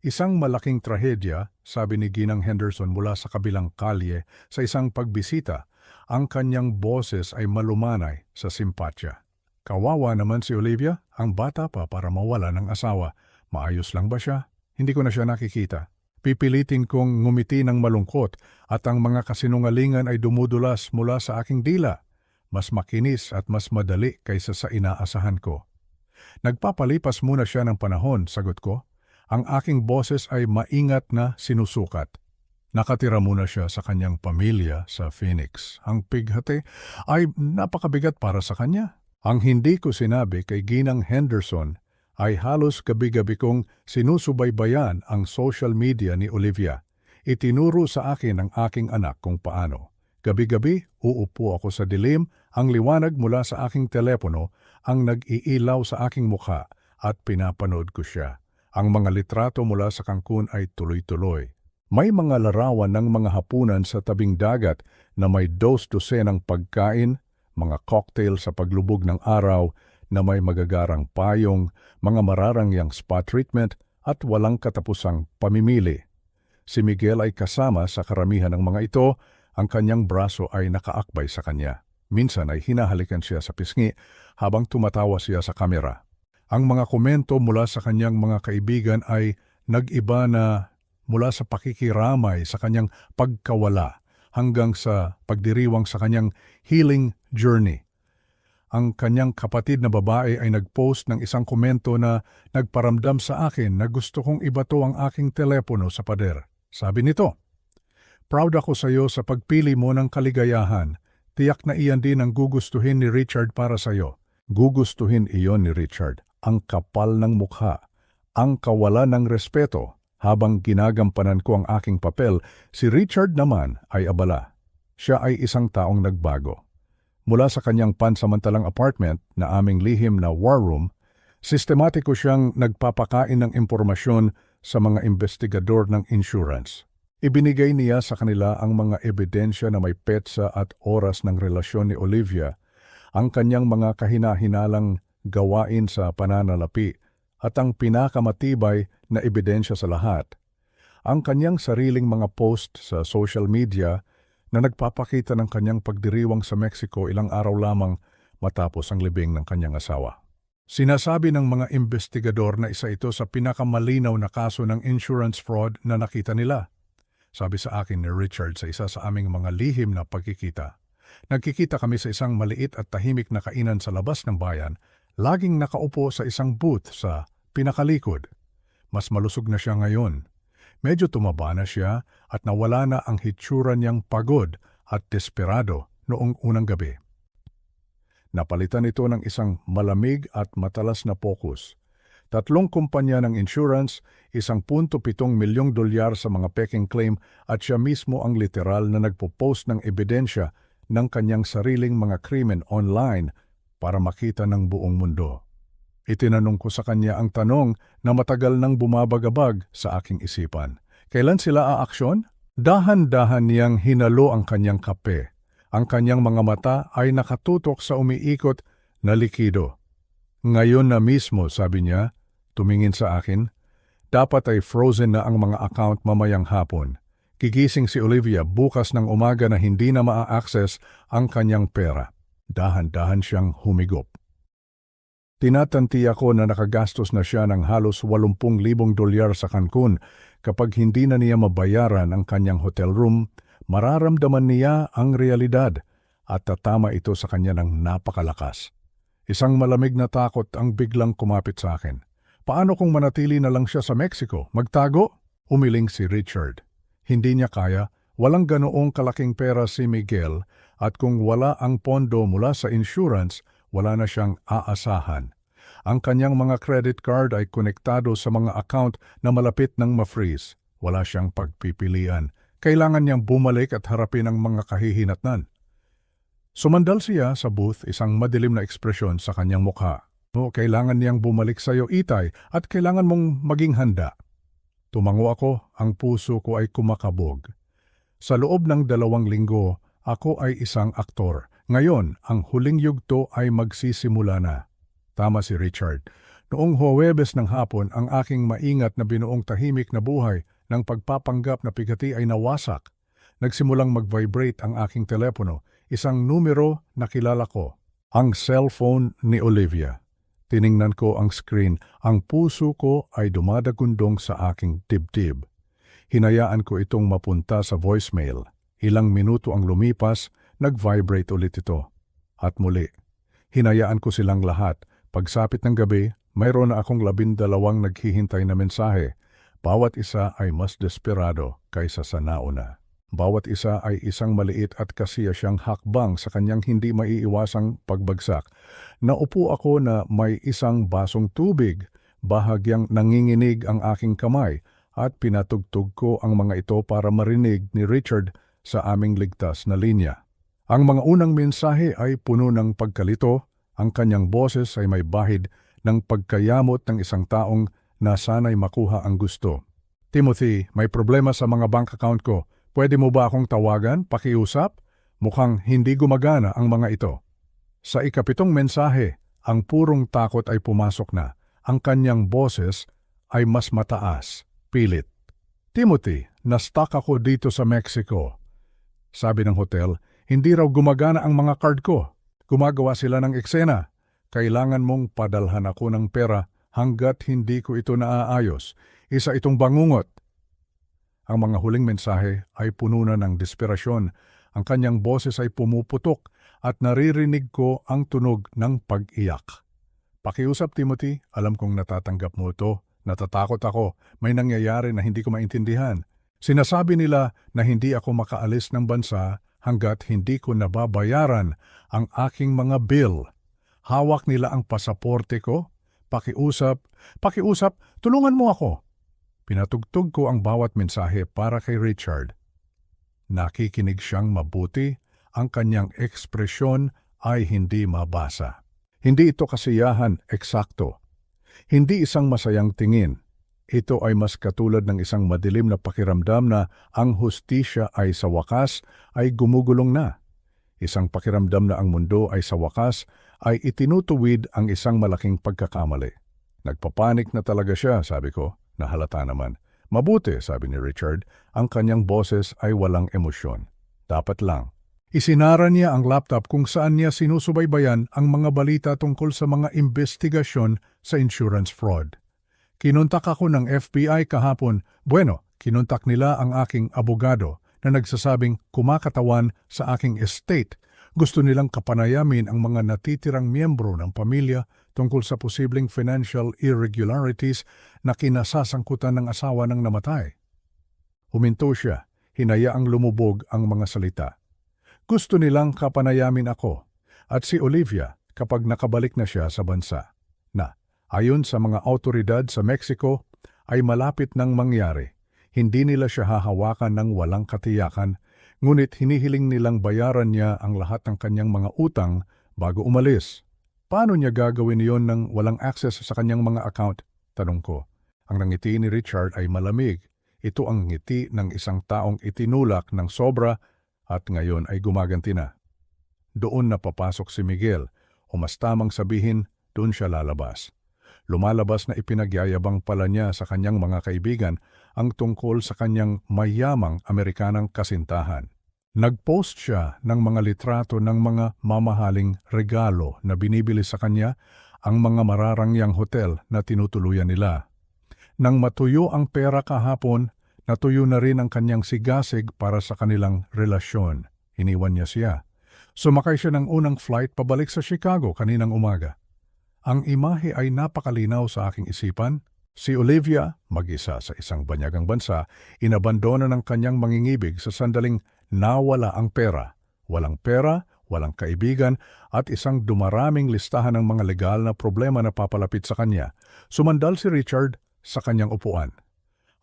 Isang malaking trahedya, sabi ni Ginang Henderson mula sa kabilang kalye sa isang pagbisita. Ang kanyang boses ay malumanay sa simpatya. Kawawa naman si Olivia, ang bata pa para mawala ng asawa. Maayos lang ba siya? Hindi ko na siya nakikita. Pipilitin kong ngumiti ng malungkot at ang mga kasinungalingan ay dumudulas mula sa aking dila. Mas makinis at mas madali kaysa sa inaasahan ko. Nagpapalipas muna siya ng panahon, sagot ko. Ang aking boses ay maingat na sinusukat. Nakatira muna siya sa kanyang pamilya sa Phoenix. Ang pighati ay napakabigat para sa kanya. Ang hindi ko sinabi kay Ginang Henderson ay halos gabi-gabi kong sinusubaybayan ang social media ni Olivia. Itinuro sa akin ng aking anak kung paano. Gabi-gabi, uupo ako sa dilim, ang liwanag mula sa aking telepono ang nag-iilaw sa aking mukha at pinapanood ko siya. Ang mga litrato mula sa Cancun ay tuloy-tuloy. May mga larawan ng mga hapunan sa tabing dagat na may 2 dosenang pagkain, mga cocktail sa paglubog ng araw na may magagarang payong, mga mararangyang spa treatment at walang katapusang pamimili. Si Miguel ay kasama sa karamihan ng mga ito, ang kanyang braso ay nakaakbay sa kanya. Minsan ay hinahalikan siya sa pisngi habang tumatawa siya sa kamera. Ang mga komento mula sa kanyang mga kaibigan ay nag-iba na mula sa pakikiramay sa kanyang pagkawala hanggang sa pagdiriwang sa kanyang healing journey. Ang kanyang kapatid na babae ay nag-post ng isang komento na nagparamdam sa akin na gusto kong ibato ang aking telepono sa pader. Sabi nito, "Proud ako sa iyo sa pagpili mo ng kaligayahan. Tiyak na iyan din ang gugustuhin ni Richard para sa iyo." Gugustuhin iyon ni Richard. Ang kapal ng mukha, ang kawalan ng respeto. Habang ginagampanan ko ang aking papel, si Richard naman ay abala. Siya ay isang taong nagbago. Mula sa kanyang pansamantalang apartment na aming lihim na war room, sistematiko siyang nagpapakain ng impormasyon sa mga investigador ng insurance. Ibinigay niya sa kanila ang mga ebidensya na may petsa at oras ng relasyon ni Olivia, ang kanyang mga kahina-hinalang gawain sa pananalapi at ang pinakamatibay na ebidensya sa lahat, ang kanyang sariling mga post sa social media na nagpapakita ng kanyang pagdiriwang sa Mexico ilang araw lamang matapos ang libing ng kanyang asawa. Sinasabi ng mga investigador na isa ito sa pinakamalinaw na kaso ng insurance fraud na nakita nila. Sabi sa akin ni Richard sa isa sa aming mga lihim na pagkikita. Nagkikita kami sa isang maliit at tahimik na kainan sa labas ng bayan. Laging nakaupo sa isang booth sa pinakalikod. Mas malusog na siya ngayon. Medyo tumaba na siya at nawala na ang hitsura niyang pagod at desperado noong unang gabi. Napalitan ito ng isang malamig at matalas na focus. 3 kumpanya ng insurance, $1.7 milyong sa mga peking claim at siya mismo ang literal na nagpo-post ng ebidensya ng kanyang sariling mga krimen online para makita ng buong mundo. Itinanong ko sa kanya ang tanong na matagal nang bumabagabag sa aking isipan. Kailan sila aaksyon? Dahan-dahan niyang hinalo ang kanyang kape. Ang kanyang mga mata ay nakatutok sa umiikot na likido. Ngayon na mismo, sabi niya, tumingin sa akin, dapat ay frozen na ang mga account mamayang hapon. Gigising si Olivia bukas ng umaga na hindi na maa-access ang kanyang pera. Dahan-dahan siyang humigop. Tinatanti ako na nakagastos na siya ng halos 80,000 dolyar sa Cancun. Kapag hindi na niya mabayaran ang kanyang hotel room, mararamdaman niya ang realidad at tatama ito sa kanya ng napakalakas. Isang malamig na takot ang biglang kumapit sa akin. Paano kung manatili na lang siya sa Mexico? Magtago? Umiling si Richard. Hindi niya kaya, walang ganoong kalaking pera si Miguel at kung wala ang pondo mula sa insurance, wala na siyang aasahan. Ang kanyang mga credit card ay konektado sa mga account na malapit ng ma-freeze. Wala siyang pagpipilian. Kailangan niyang bumalik at harapin ang mga kahihinatnan. Sumandal siya sa booth, isang madilim na ekspresyon sa kanyang mukha. Kailangan niyang bumalik sa iyo, Itay, at kailangan mong maging handa. Tumango ako, ang puso ko ay kumakabog. Sa loob ng 2 linggo, ako ay isang aktor. Ngayon, ang huling yugto ay magsisimula na. Tama si Richard. Noong Huwebes ng hapon, ang aking maingat na binuong tahimik na buhay ng pagpapanggap na pigati ay nawasak. Nagsimulang mag-vibrate ang aking telepono, isang numero na kilala ko. Ang cellphone ni Olivia. Tiningnan ko ang screen, ang puso ko ay dumadagundong sa aking dibdib. Hinayaan ko itong mapunta sa voicemail. Ilang minuto ang lumipas, nag-vibrate ulit ito. At muli, hinayaan ko silang lahat. Pagsapit ng gabi, mayroon na akong 12 naghihintay na mensahe. Bawat isa ay mas desperado kaysa sa nauna. Bawat isa ay isang maliit at kasiya siyang hakbang sa kanyang hindi maiiwasang pagbagsak. Naupo ako na may isang basong tubig. Bahagyang nanginginig ang aking kamay at pinatugtog ko ang mga ito para marinig ni Richard sa aming ligtas na linya. Ang mga unang mensahe ay puno ng pagkalito. Ang kanyang boses ay may bahid ng pagkayamot ng isang taong na sana'y makuha ang gusto. Timothy, may problema sa mga bank account ko. Pwede mo ba akong tawagan, pakiusap? Mukhang hindi gumagana ang mga ito. Sa ikapitong mensahe, ang purong takot ay pumasok na. Ang kanyang boses ay mas mataas, pilit. Timothy, na-stuck ako dito sa Mexico. Sabi ng hotel, hindi raw gumagana ang mga card ko. Gumagawa sila ng eksena. Kailangan mong padalhan ako ng pera hanggat hindi ko ito naaayos. Isa itong bangungot. Ang mga huling mensahe ay puno na ng desperasyon. Ang kanyang boses ay pumuputok at naririnig ko ang tunog ng pag-iyak. Pakiusap, Timothy, alam kong natatanggap mo ito. Natatakot ako. May nangyayari na hindi ko maintindihan. Sinasabi nila na hindi ako makaalis ng bansa hanggat hindi ko nababayaran ang aking mga bill. Hawak nila ang pasaporte ko. Pakiusap, tulungan mo ako. Pinatugtog ko ang bawat mensahe para kay Richard. Nakikinig siyang mabuti, ang kanyang ekspresyon ay hindi mabasa. Hindi ito kasiyahan, eksakto. Hindi isang masayang tingin. Ito ay mas katulad ng isang madilim na pakiramdam na ang hustisya ay sa wakas ay gumugulong na. Isang pakiramdam na ang mundo ay sa wakas ay itinutuwid ang isang malaking pagkakamali. Nagpapanik na talaga siya, sabi ko. Nahalata naman. Mabuti, sabi ni Richard, ang kanyang boses ay walang emosyon. Dapat lang. Isinara niya ang laptop kung saan niya sinusubaybayan ang mga balita tungkol sa mga investigasyon sa insurance fraud. Kinontak ako ng FBI kahapon. Kinontak nila ang aking abogado na nagsasabing kumakatawan sa aking estate. Gusto nilang kapanayamin ang mga natitirang miyembro ng pamilya tungkol sa posibleng financial irregularities na kinasasangkutan ng asawa ng namatay. Huminto siya, hinayaang lumubog ang mga salita. Gusto nilang kapanayamin ako at si Olivia kapag nakabalik na siya sa bansa. Na, ayon sa mga awtoridad sa Mexico, ay malapit nang mangyari. Hindi nila siya hahawakan ng walang katiyakan, ngunit hinihiling nilang bayaran niya ang lahat ng kanyang mga utang bago umalis. Paano niya gagawin iyon nang walang access sa kanyang mga account? Tanong ko. Ang ngiti ni Richard ay malamig. Ito ang ngiti ng isang taong itinulak ng sobra at ngayon ay gumaganti na. doon na papasok si Miguel, o mas tamang sabihin, doon siya lalabas. Lumalabas na ipinagyayabang pala niya sa kanyang mga kaibigan ang tungkol sa kanyang mayamang Amerikanang kasintahan. Nag-post siya ng mga litrato ng mga mamahaling regalo na binibili sa kanya, ang mga mararangyang hotel na tinutuluyan nila. Nang matuyo ang pera kahapon, natuyo na rin ang kanyang sigasig para sa kanilang relasyon. Iniwan niya siya. Sumakay siya ng unang flight pabalik sa Chicago kaninang umaga. Ang imahe ay napakalinaw sa aking isipan. Si Olivia, mag-isa sa isang banyagang bansa, inabandona ng kanyang mangingibig sa sandaling nawala ang pera. Walang pera, walang kaibigan, at isang dumaraming listahan ng mga legal na problema na papalapit sa kanya. Sumandal si Richard sa kanyang upuan.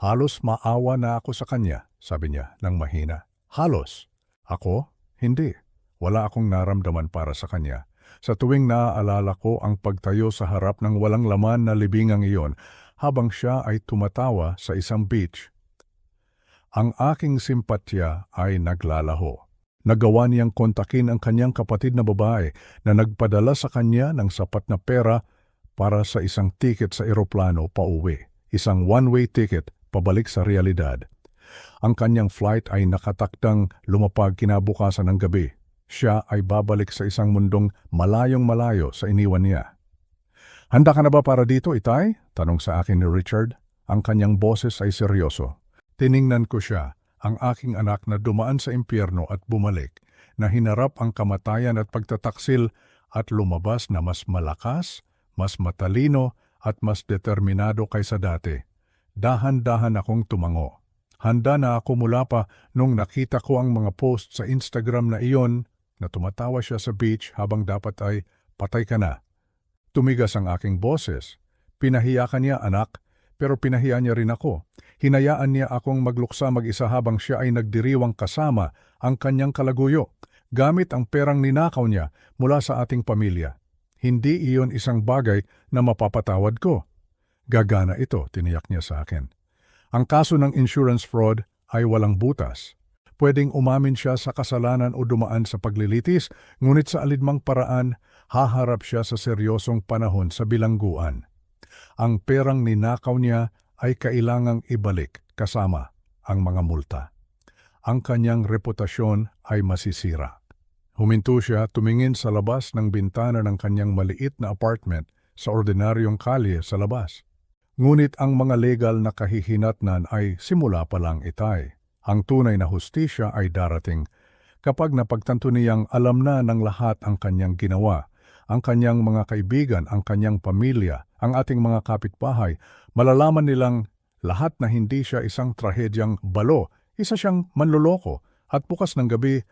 Halos maawa na ako sa kanya, sabi niya ng mahina. Halos. Ako? Hindi. Wala akong naramdaman para sa kanya. Sa tuwing naaalala ko ang pagtayo sa harap ng walang laman na libingang iyon habang siya ay tumatawa sa isang beach, ang aking simpatya ay naglalaho. Nagawa niyang kontakin ang kanyang kapatid na babae na nagpadala sa kanya ng sapat na pera para sa isang ticket sa eroplano pauwi, isang one-way ticket pabalik sa realidad. Ang kanyang flight ay nakatakdang lumapag kinabukasan ng gabi. Siya ay babalik sa isang mundong malayong malayo sa iniwan niya. Handa ka na ba para dito, Itay? Tanong sa akin ni Richard. Ang kanyang boses ay seryoso. Tiningnan ko siya, ang aking anak na dumaan sa impyerno at bumalik, na hinarap ang kamatayan at pagtataksil at lumabas na mas malakas, mas matalino at mas determinado kaysa dati. Dahan-dahan akong tumango. Handa na ako mula pa nung nakita ko ang mga post sa Instagram na iyon na tumatawa siya sa beach habang dapat ay patay ka na. Tumigas ang aking boses. Pinahiya ka niya, anak, pero pinahiya niya rin ako. Hinayaan niya akong magluksa mag-isa habang siya ay nagdiriwang kasama ang kanyang kalaguyo, gamit ang perang ninakaw niya mula sa ating pamilya. Hindi iyon isang bagay na mapapatawad ko. Gagana ito, tiniyak niya sa akin. Ang kaso ng insurance fraud ay walang butas. Pwedeng umamin siya sa kasalanan o dumaan sa paglilitis, ngunit sa alidmang paraan, haharap siya sa seryosong panahon sa bilangguan. Ang perang ninakaw niya ay kailangang ibalik kasama ang mga multa. Ang kanyang reputasyon ay masisira. Huminto siya, tumingin sa labas ng bintana ng kanyang maliit na apartment sa ordinaryong kalye sa labas. Ngunit ang mga legal na kahihinatnan ay simula pa lang, Itay. Ang tunay na hustisya ay darating kapag napagtanto niyang alam na ng lahat ang kanyang ginawa, ang kanyang mga kaibigan, ang kanyang pamilya, ang ating mga kapitbahay, malalaman nilang lahat na hindi siya isang trahedyang balo, isa siyang manloloko, at bukas ng gabi,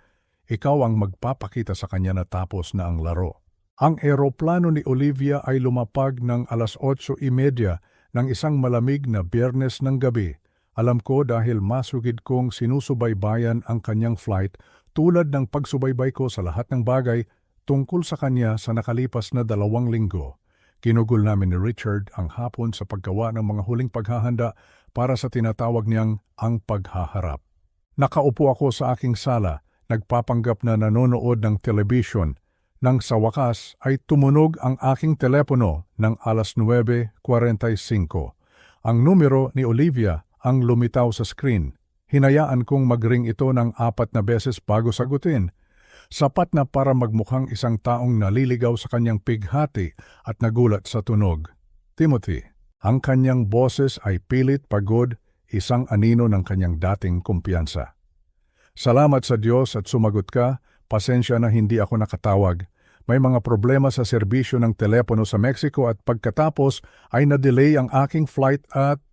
ikaw ang magpapakita sa kanya na tapos na ang laro. Ang eroplano ni Olivia ay lumapag ng 8:30 ng isang malamig na Biyernes ng gabi. Alam ko dahil masugid kong sinusubaybayan ang kanyang flight tulad ng pagsubaybay ko sa lahat ng bagay tungkol sa kanya sa nakalipas na 2 linggo. Kinugol namin ni Richard ang hapon sa paggawa ng mga huling paghahanda para sa tinatawag niyang ang paghaharap. Nakaupo ako sa aking sala, nagpapanggap na nanonood ng telebisyon, nang sa wakas ay tumunog ang aking telepono ng 9:45. Ang numero ni Olivia ang lumitaw sa screen. Hinayaan kong mag-ring ito ng 4 na beses bago sagutin. Sapat na para magmukhang isang taong naliligaw sa kanyang pighati at nagulat sa tunog. Timothy. Ang kanyang boses ay pilit, pagod, isang anino ng kanyang dating kumpiyansa. Salamat sa Diyos at sumagot ka. Pasensya na hindi ako nakatawag. May mga problema sa serbisyo ng telepono sa Mexico at pagkatapos ay na-delay ang aking flight at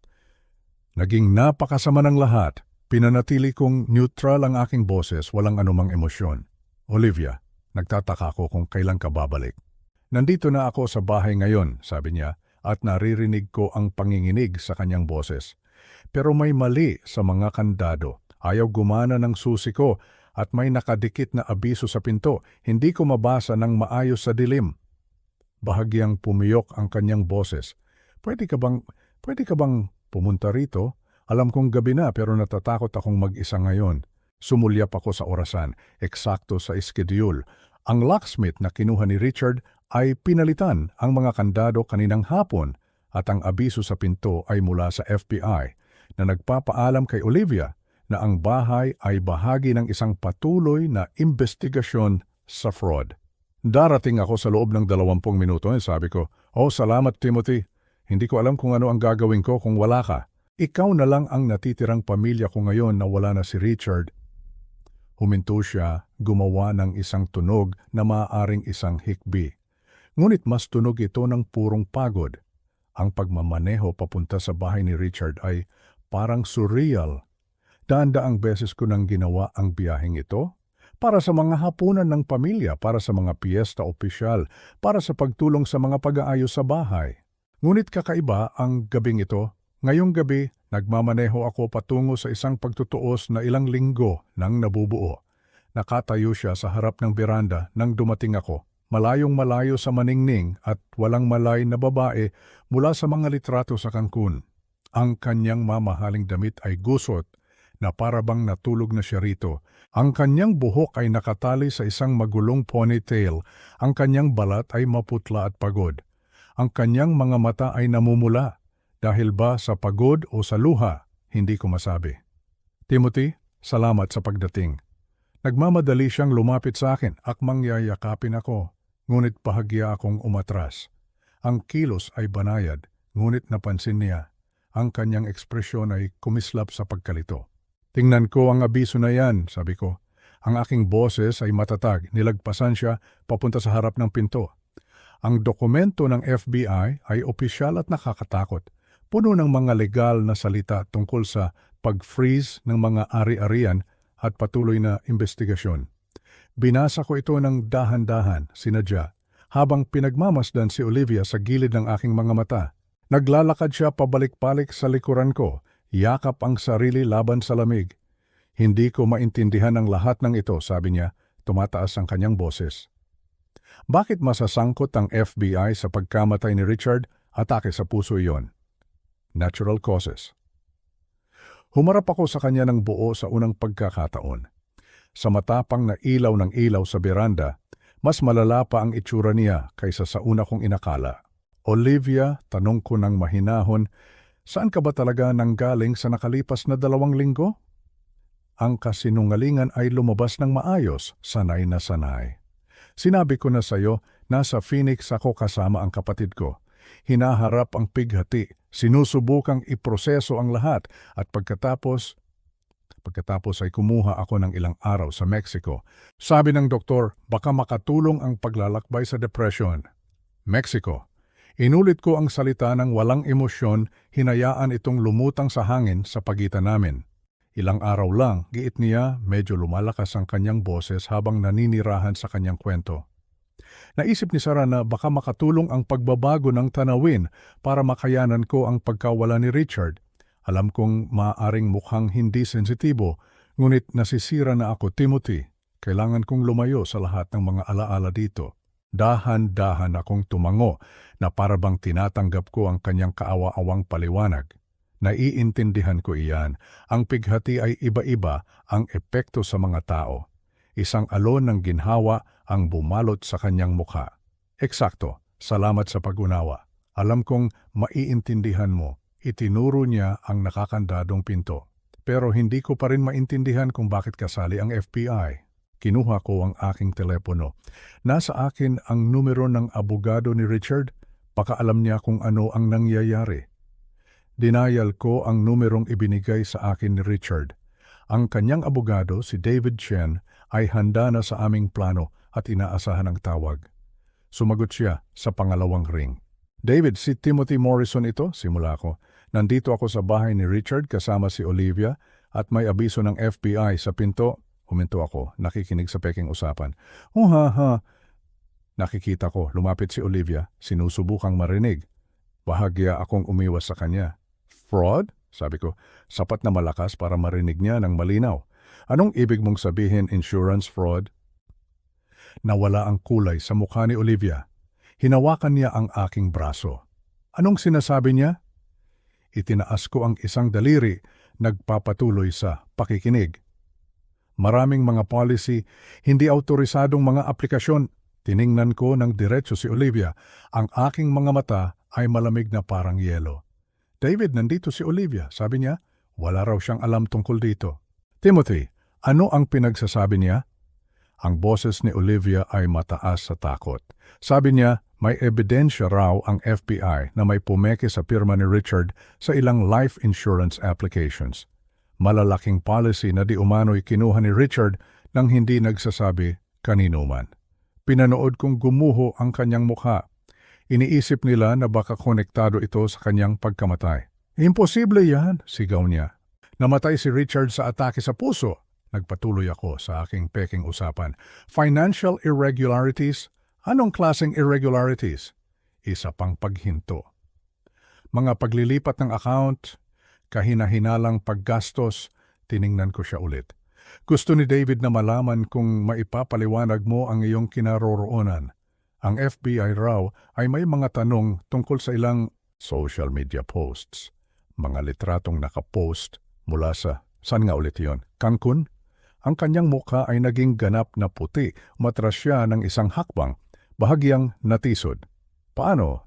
naging napakasama ng lahat. Pinanatili kong neutral ang aking boses, walang anumang emosyon. Olivia, nagtataka ako kung kailan ka babalik. Nandito na ako sa bahay ngayon, sabi niya, at naririnig ko ang panginginig sa kanyang boses. Pero may mali sa mga kandado. Ayaw gumana ng susi ko at may nakadikit na abiso sa pinto. Hindi ko mabasa ng maayos sa dilim. Bahagyang pumiyok ang kanyang boses. Pwede ka bang pumunta rito? Alam kong gabi na pero natatakot akong mag-isa ngayon. Sumulyap ako sa orasan, eksakto sa schedule. Ang locksmith na kinuha ni Richard ay pinalitan ang mga kandado kaninang hapon at ang abiso sa pinto ay mula sa FBI na nagpapaalam kay Olivia na ang bahay ay bahagi ng isang patuloy na investigasyon sa fraud. Darating ako sa loob ng 20 minuto, sabi ko, "Oh, salamat Timothy. Hindi ko alam kung ano ang gagawin ko kung wala ka. Ikaw na lang ang natitirang pamilya ko ngayon na wala na si Richard." Huminto siya, gumawa ng isang tunog na maaaring isang hikbi. Ngunit mas tunog ito ng purong pagod. Ang pagmamaneho papunta sa bahay ni Richard ay parang surreal. Daan-daang beses ko nang ginawa ang biyaheng ito para sa mga hapunan ng pamilya, para sa mga piyesta opisyal, para sa pagtulong sa mga pag-aayos sa bahay. Ngunit kakaiba ang gabing ito. Ngayong gabi, nagmamaneho ako patungo sa isang pagtutuos na ilang linggo nang nabubuo. Nakatayo siya sa harap ng beranda nang dumating ako. Malayong malayo sa maningning at walang malay na babae mula sa mga litrato sa Cancun. Ang kanyang mamahaling damit ay gusot na parabang natulog na siya rito. Ang kanyang buhok ay nakatali sa isang magulong ponytail. Ang kanyang balat ay maputla at pagod. Ang kanyang mga mata ay namumula. Dahil ba sa pagod o sa luha, hindi ko masabi. "Timothy, salamat sa pagdating." Nagmamadali siyang lumapit sa akin, akmang yayakapin ako, ngunit bahagya akong umatras. Ang kilos ay banayad, ngunit napansin niya. Ang kanyang ekspresyon ay kumislap sa pagkalito. "Tingnan ko ang abiso na yan," sabi ko. Ang aking boses ay matatag, nilagpasan siya papunta sa harap ng pinto. Ang dokumento ng FBI ay opisyal at nakakatakot. Puno ng mga legal na salita tungkol sa pag-freeze ng mga ari-arian at patuloy na investigasyon. Binasa ko ito ng dahan-dahan, sinadya, habang pinagmamasdan si Olivia sa gilid ng aking mga mata. Naglalakad siya pabalik-balik sa likuran ko, yakap ang sarili laban sa lamig. "Hindi ko maintindihan ang lahat ng ito," sabi niya, tumataas ang kanyang boses. "Bakit masasangkot ang FBI sa pagkamatay ni Richard? Atake sa puso iyon. Natural causes." Humarap ako sa kanya ng buo sa unang pagkakataon. Sa matapang na ilaw ng ilaw sa beranda, mas malala pa ang itsura niya kaysa sa una kong inakala. "Olivia," tanong ko ng mahinahon, "saan ka ba talaga nanggaling sa nakalipas na 2 linggo?" Ang kasinungalingan ay lumabas ng maayos, sanay na sanay. "Sinabi ko na sayo, nasa Phoenix ako kasama ang kapatid ko. Hinaharap ang pighati, sinusubukang iproseso ang lahat at pagkatapos ay kumuha ako ng ilang araw sa Mexico. Sabi ng doktor, baka makatulong ang paglalakbay sa depression." Mexico. Inulit ko ang salita ng walang emosyon, hinayaan itong lumutang sa hangin sa pagitan namin. "Ilang araw lang," giit niya, medyo lumalakas ang kanyang boses habang naninirahan sa kanyang kwento. Naisip ni Sarah na baka makatulong ang pagbabago ng tanawin para makayanan ko ang pagkawala ni Richard. Alam kong maaaring mukhang hindi sensitibo, ngunit nasisira na ako, Timothy. Kailangan kong lumayo sa lahat ng mga alaala dito. Dahan-dahan akong tumango na parabang tinatanggap ko ang kanyang kaawa-awang paliwanag. Naiintindihan ko iyan. Ang pighati ay iba-iba ang epekto sa mga tao. Isang alon ng ginhawa ang bumalot sa kanyang mukha. "Eksakto, salamat sa pag-unawa. Alam kong maiintindihan mo." Itinuro niya ang nakakandadong pinto. "Pero hindi ko pa rin maintindihan kung bakit kasali ang FBI." Kinuha ko ang aking telepono. Nasa akin ang numero ng abogado ni Richard. Baka alam niya kung ano ang nangyayari. Dinayal ko ang numerong ibinigay sa akin ni Richard. Ang kanyang abogado, si David Chen, ay handa na sa aming plano at inaasahan ang tawag. Sumagot siya sa pangalawang ring. "David, si Timothy Morrison ito," simula ko. "Nandito ako sa bahay ni Richard kasama si Olivia at may abiso ng FBI sa pinto." Huminto ako, nakikinig sa peking usapan. "Oh ha." Nakikita ko, lumapit si Olivia, sinusubukang marinig. Bahagya akong umiwas sa kanya. "Fraud?" sabi ko, sapat na malakas para marinig niya ng malinaw. "Anong ibig mong sabihin, insurance fraud?" Nawala ang kulay sa mukha ni Olivia. Hinawakan niya ang aking braso. "Anong sinasabi niya?" Itinaas ko ang isang daliri, nagpapatuloy sa pakikinig. Maraming mga policy, hindi autorisadong mga aplikasyon. Tiningnan ko ng diretso si Olivia. Ang aking mga mata ay malamig na parang yelo. David, nandito si Olivia. Sabi niya, wala raw siyang alam tungkol dito. Timothy, ano ang pinagsasabi niya? Ang boses ni Olivia ay mataas sa takot. Sabi niya, may ebidensya raw ang FBI na may pumeke sa pirma ni Richard sa ilang life insurance applications. Malalaking policy na di umano'y kinuha ni Richard nang hindi nagsasabi kanino man. Pinanood kong gumuho ang kanyang mukha. Iniisip nila na baka konektado ito sa kanyang pagkamatay. Imposible yan, sigaw niya. Namatay si Richard sa atake sa puso. Nagpatuloy ako sa aking peking usapan. Financial irregularities? Anong klaseng irregularities? Isa pang paghinto. Mga paglilipat ng account, kahina-hinalang paggastos, tiningnan ko siya ulit. Gusto ni David na malaman kung maipapaliwanag mo ang iyong kinaroroonan. Ang FBI raw ay may mga tanong tungkol sa ilang social media posts. Mga litratong nakapost mula sa, saan nga ulit yon? Cancun? Ang kanyang mukha ay naging ganap na puti, matras siya ng isang hakbang, bahagyang natisod. Paano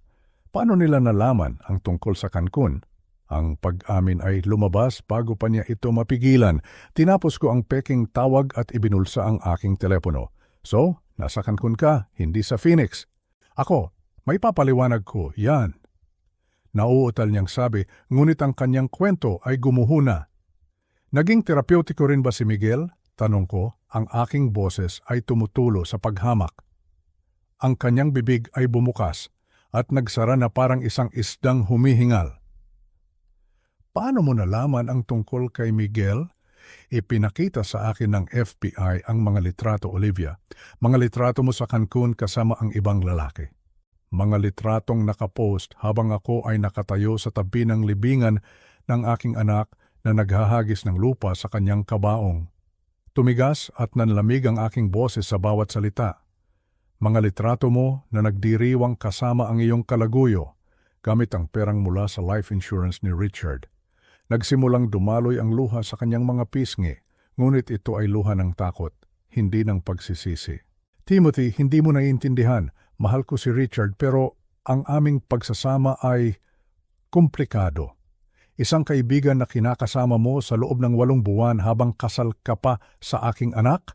nila nalaman ang tungkol sa Cancun? Ang pag-amin ay lumabas bago pa niya ito mapigilan. Tinapos ko ang peking tawag at ibinulsa ang aking telepono. So, nasa Cancun ka, hindi sa Phoenix. Ako, may papaliwanag ko, yan. Nauutal niyang sabi, ngunit ang kanyang kwento ay gumuhuna. Naging terapeutiko rin ba si Miguel? Tanong ko, ang aking boses ay tumutulo sa paghamak. Ang kanyang bibig ay bumukas at nagsara na parang isang isdang humihingal. Paano mo nalaman ang tungkol kay Miguel? Ipinakita sa akin ng FBI ang mga litrato, Olivia. Mga litrato mo sa Cancun kasama ang ibang lalaki. Mga litratong nakapost habang ako ay nakatayo sa tabi ng libingan ng aking anak na naghahagis ng lupa sa kanyang kabaong. Tumigas at nanlamig ang aking boses sa bawat salita. Mga litrato mo na nagdiriwang kasama ang iyong kalaguyo gamit ang perang mula sa life insurance ni Richard. Nagsimulang dumaloy ang luha sa kanyang mga pisngi, ngunit ito ay luha ng takot, hindi ng pagsisisi. Timothy, hindi mo naiintindihan. Mahal ko si Richard pero ang aming pagsasama ay komplikado. Isang kaibigan na kinakasama mo sa loob ng 8 buwan habang kasal ka pa sa aking anak?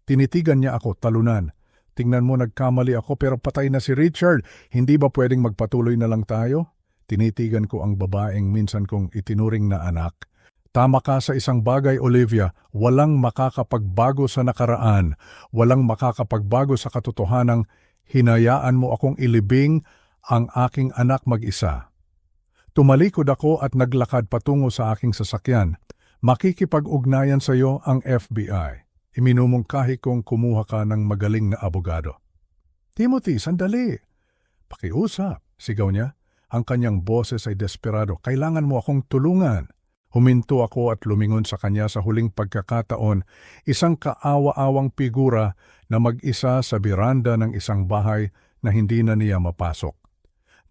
Tinitigan niya ako talunan. Tingnan mo, nagkamali ako pero patay na si Richard. Hindi ba pwedeng magpatuloy na lang tayo? Tinitigan ko ang babaeng minsan kong itinuring na anak. Tama ka sa isang bagay, Olivia. Walang makakapagbago sa nakaraan. Walang makakapagbago sa katotohanang hinayaan mo akong ilibing ang aking anak mag-isa. Tumalikod ako at naglakad patungo sa aking sasakyan. Makikipag-ugnayan sa iyo ang FBI. Iminumungkahi kong kumuha ka ng magaling na abogado. Timothy, sandali. Pakiusap, sigaw niya. Ang kanyang boses ay desperado. Kailangan mo akong tulungan. Huminto ako at lumingon sa kanya sa huling pagkakataon, isang kaawa-awang figura na mag-isa sa biranda ng isang bahay na hindi na niya mapasok.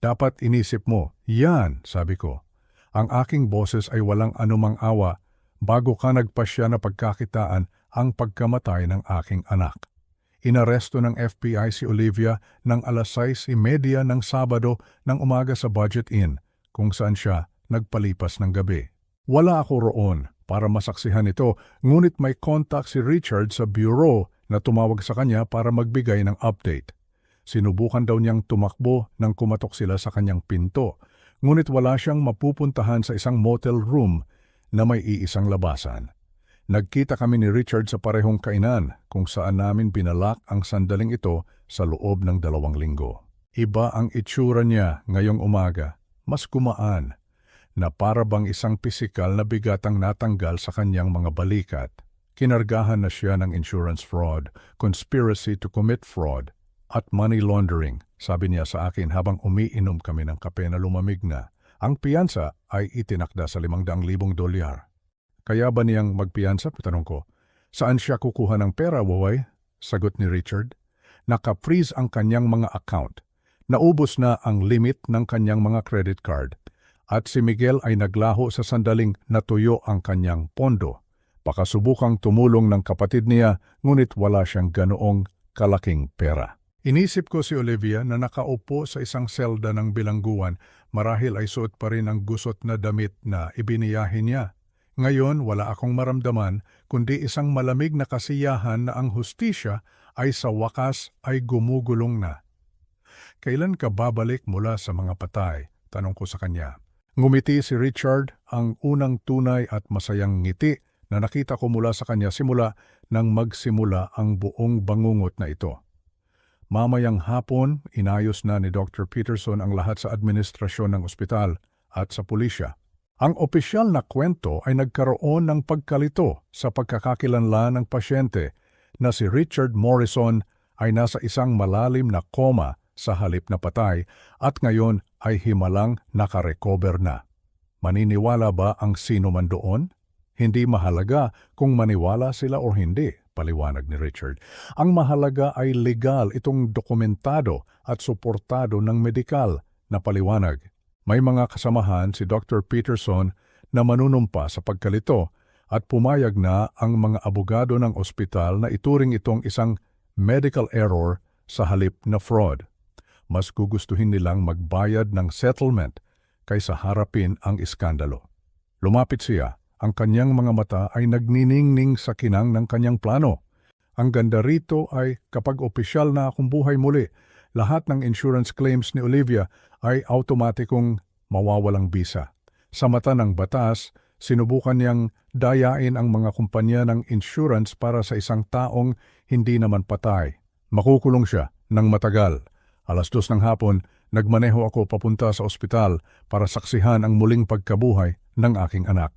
Dapat inisip mo, yan, sabi ko. Ang aking boses ay walang anumang awa bago ka nagpasya na pagkakitaan ang pagkamatay ng aking anak. Inaresto ng FBI si Olivia ng 6:30 ng Sabado ng umaga sa Budget Inn, kung saan siya nagpalipas ng gabi. Wala ako roon para masaksihan ito, ngunit may contact si Richard sa bureau na tumawag sa kanya para magbigay ng update. Sinubukan daw niyang tumakbo nang kumatok sila sa kanyang pinto, ngunit wala siyang mapupuntahan sa isang motel room na may iisang labasan. Nagkita kami ni Richard sa parehong kainan kung saan namin binalak ang sandaling ito sa loob ng 2 linggo. Iba ang itsura niya ngayong umaga, mas gumaan, na para bang isang pisikal na bigatang natanggal sa kanyang mga balikat. Kinargahan na siya ng insurance fraud, conspiracy to commit fraud, at money laundering, sabi niya sa akin habang umiinom kami ng kape na lumamig na. Ang piyansa ay itinakda sa $500,000. Kaya ba niyang magpiyansa? Tanong ko. Saan siya kukuha ng pera, Waway? Sagot ni Richard. Naka-freeze ang kanyang mga account. Naubos na ang limit ng kanyang mga credit card. At si Miguel ay naglaho sa sandaling natuyo ang kanyang pondo. Baka subukang tumulong ng kapatid niya, ngunit wala siyang ganoong kalaking pera. Inisip ko si Olivia na nakaupo sa isang selda ng bilangguan, marahil ay suot pa rin ang gusot na damit na ibiniyahin niya. Ngayon wala akong maramdaman kundi isang malamig na kasiyahan na ang hustisya ay sa wakas ay gumugulong na. Kailan ka babalik mula sa mga patay? Tanong ko sa kanya. Ngumiti si Richard, ang unang tunay at masayang ngiti na nakita ko mula sa kanya simula nang magsimula ang buong bangungot na ito. Mamayang hapon, inayos na ni Dr. Peterson ang lahat sa administrasyon ng ospital at sa pulisya. Ang opisyal na kwento ay nagkaroon ng pagkalito sa pagkakakilanlan ng pasyente na si Richard Morrison ay nasa isang malalim na koma sa halip na patay at ngayon ay himalang nakarecover na. Maniniwala ba ang sino man doon? Hindi mahalaga kung maniwala sila o hindi, paliwanag ni Richard. Ang mahalaga ay legal itong dokumentado at suportado ng medikal na paliwanag. May mga kasamahan si Dr. Peterson na manunumpa sa pagkalito at pumayag na ang mga abogado ng ospital na ituring itong isang medical error sa halip na fraud. Mas gugustuhin nilang magbayad ng settlement kaysa harapin ang iskandalo. Lumapit siya, ang kanyang mga mata ay nagniningning sa kinang ng kanyang plano. Ang ganda rito ay kapag opisyal na akong buhay muli, lahat ng insurance claims ni Olivia ay automatikong mawawalang bisa. Sa mata ng batas, sinubukan niyang dayain ang mga kumpanya ng insurance para sa isang taong hindi naman patay. Makukulong siya ng matagal. 2:00 ng hapon, nagmaneho ako papunta sa ospital para saksihan ang muling pagkabuhay ng aking anak.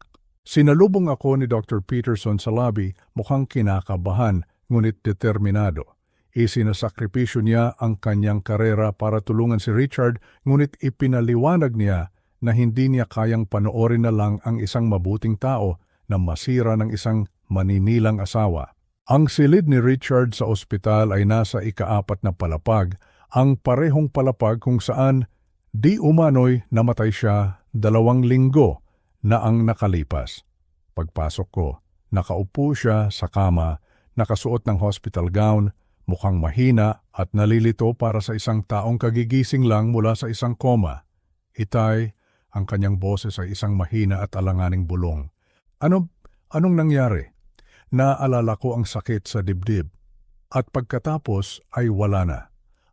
Sinalubong ako ni Dr. Peterson sa lobby, mukhang kinakabahan ngunit determinado. Isinasakripisyo niya ang kanyang karera para tulungan si Richard, ngunit ipinaliwanag niya na hindi niya kayang panoorin na lang ang isang mabuting tao na masira ng isang maninilang asawa. Ang silid ni Richard sa ospital ay nasa ika-4 na palapag, ang parehong palapag kung saan di umano'y namatay siya 2 linggo na ang nakalipas. Pagpasok ko, nakaupo siya sa kama, nakasuot ng hospital gown, mukhang mahina at nalilito para sa isang taong kagigising lang mula sa isang koma. Itay, ang kanyang boses ay isang mahina at alanganing bulong. Anong nangyari? Naalala ko ang sakit sa dibdib. At pagkatapos ay wala na.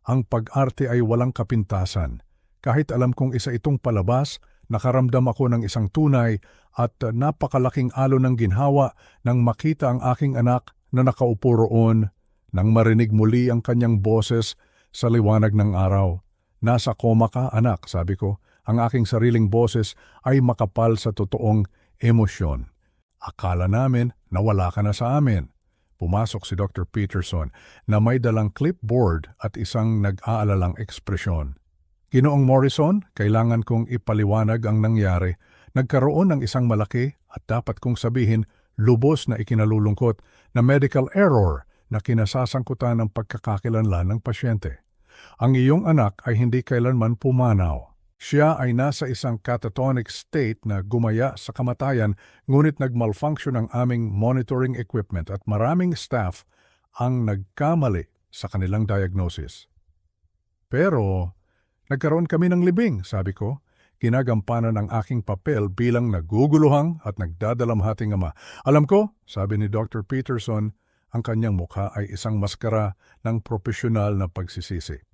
Ang pag-arte ay walang kapintasan. Kahit alam kong isa itong palabas, nakaramdam ako ng isang tunay at napakalaking alon ng ginhawa nang makita ang aking anak na nakaupo roon, nang marinig muli ang kanyang boses sa liwanag ng araw. Nasa koma ka, anak, sabi ko. Ang aking sariling boses ay makapal sa totoong emosyon. Akala namin nawala ka na sa amin. Pumasok si Dr. Peterson na may dalang clipboard at isang nag-aalalang ekspresyon. Ginoong Morrison, kailangan kong ipaliwanag ang nangyari. Nagkaroon ng isang malaki at dapat kong sabihin lubos na ikinalulungkot na medical error na kinasasangkutan ng pagkakakilanlan ng pasyente. Ang iyong anak ay hindi kailanman pumanaw. Siya ay nasa isang catatonic state na gumaya sa kamatayan, ngunit nag-malfunction ang aming monitoring equipment at maraming staff ang nagkamali sa kanilang diagnosis. Pero nagkaroon kami ng libing, sabi ko. Ginagampanan ang aking papel bilang naguguluhang at nagdadalamhating ama. Alam ko, sabi ni Dr. Peterson, ang kanyang mukha ay isang maskara ng propesyonal na pagsisisi.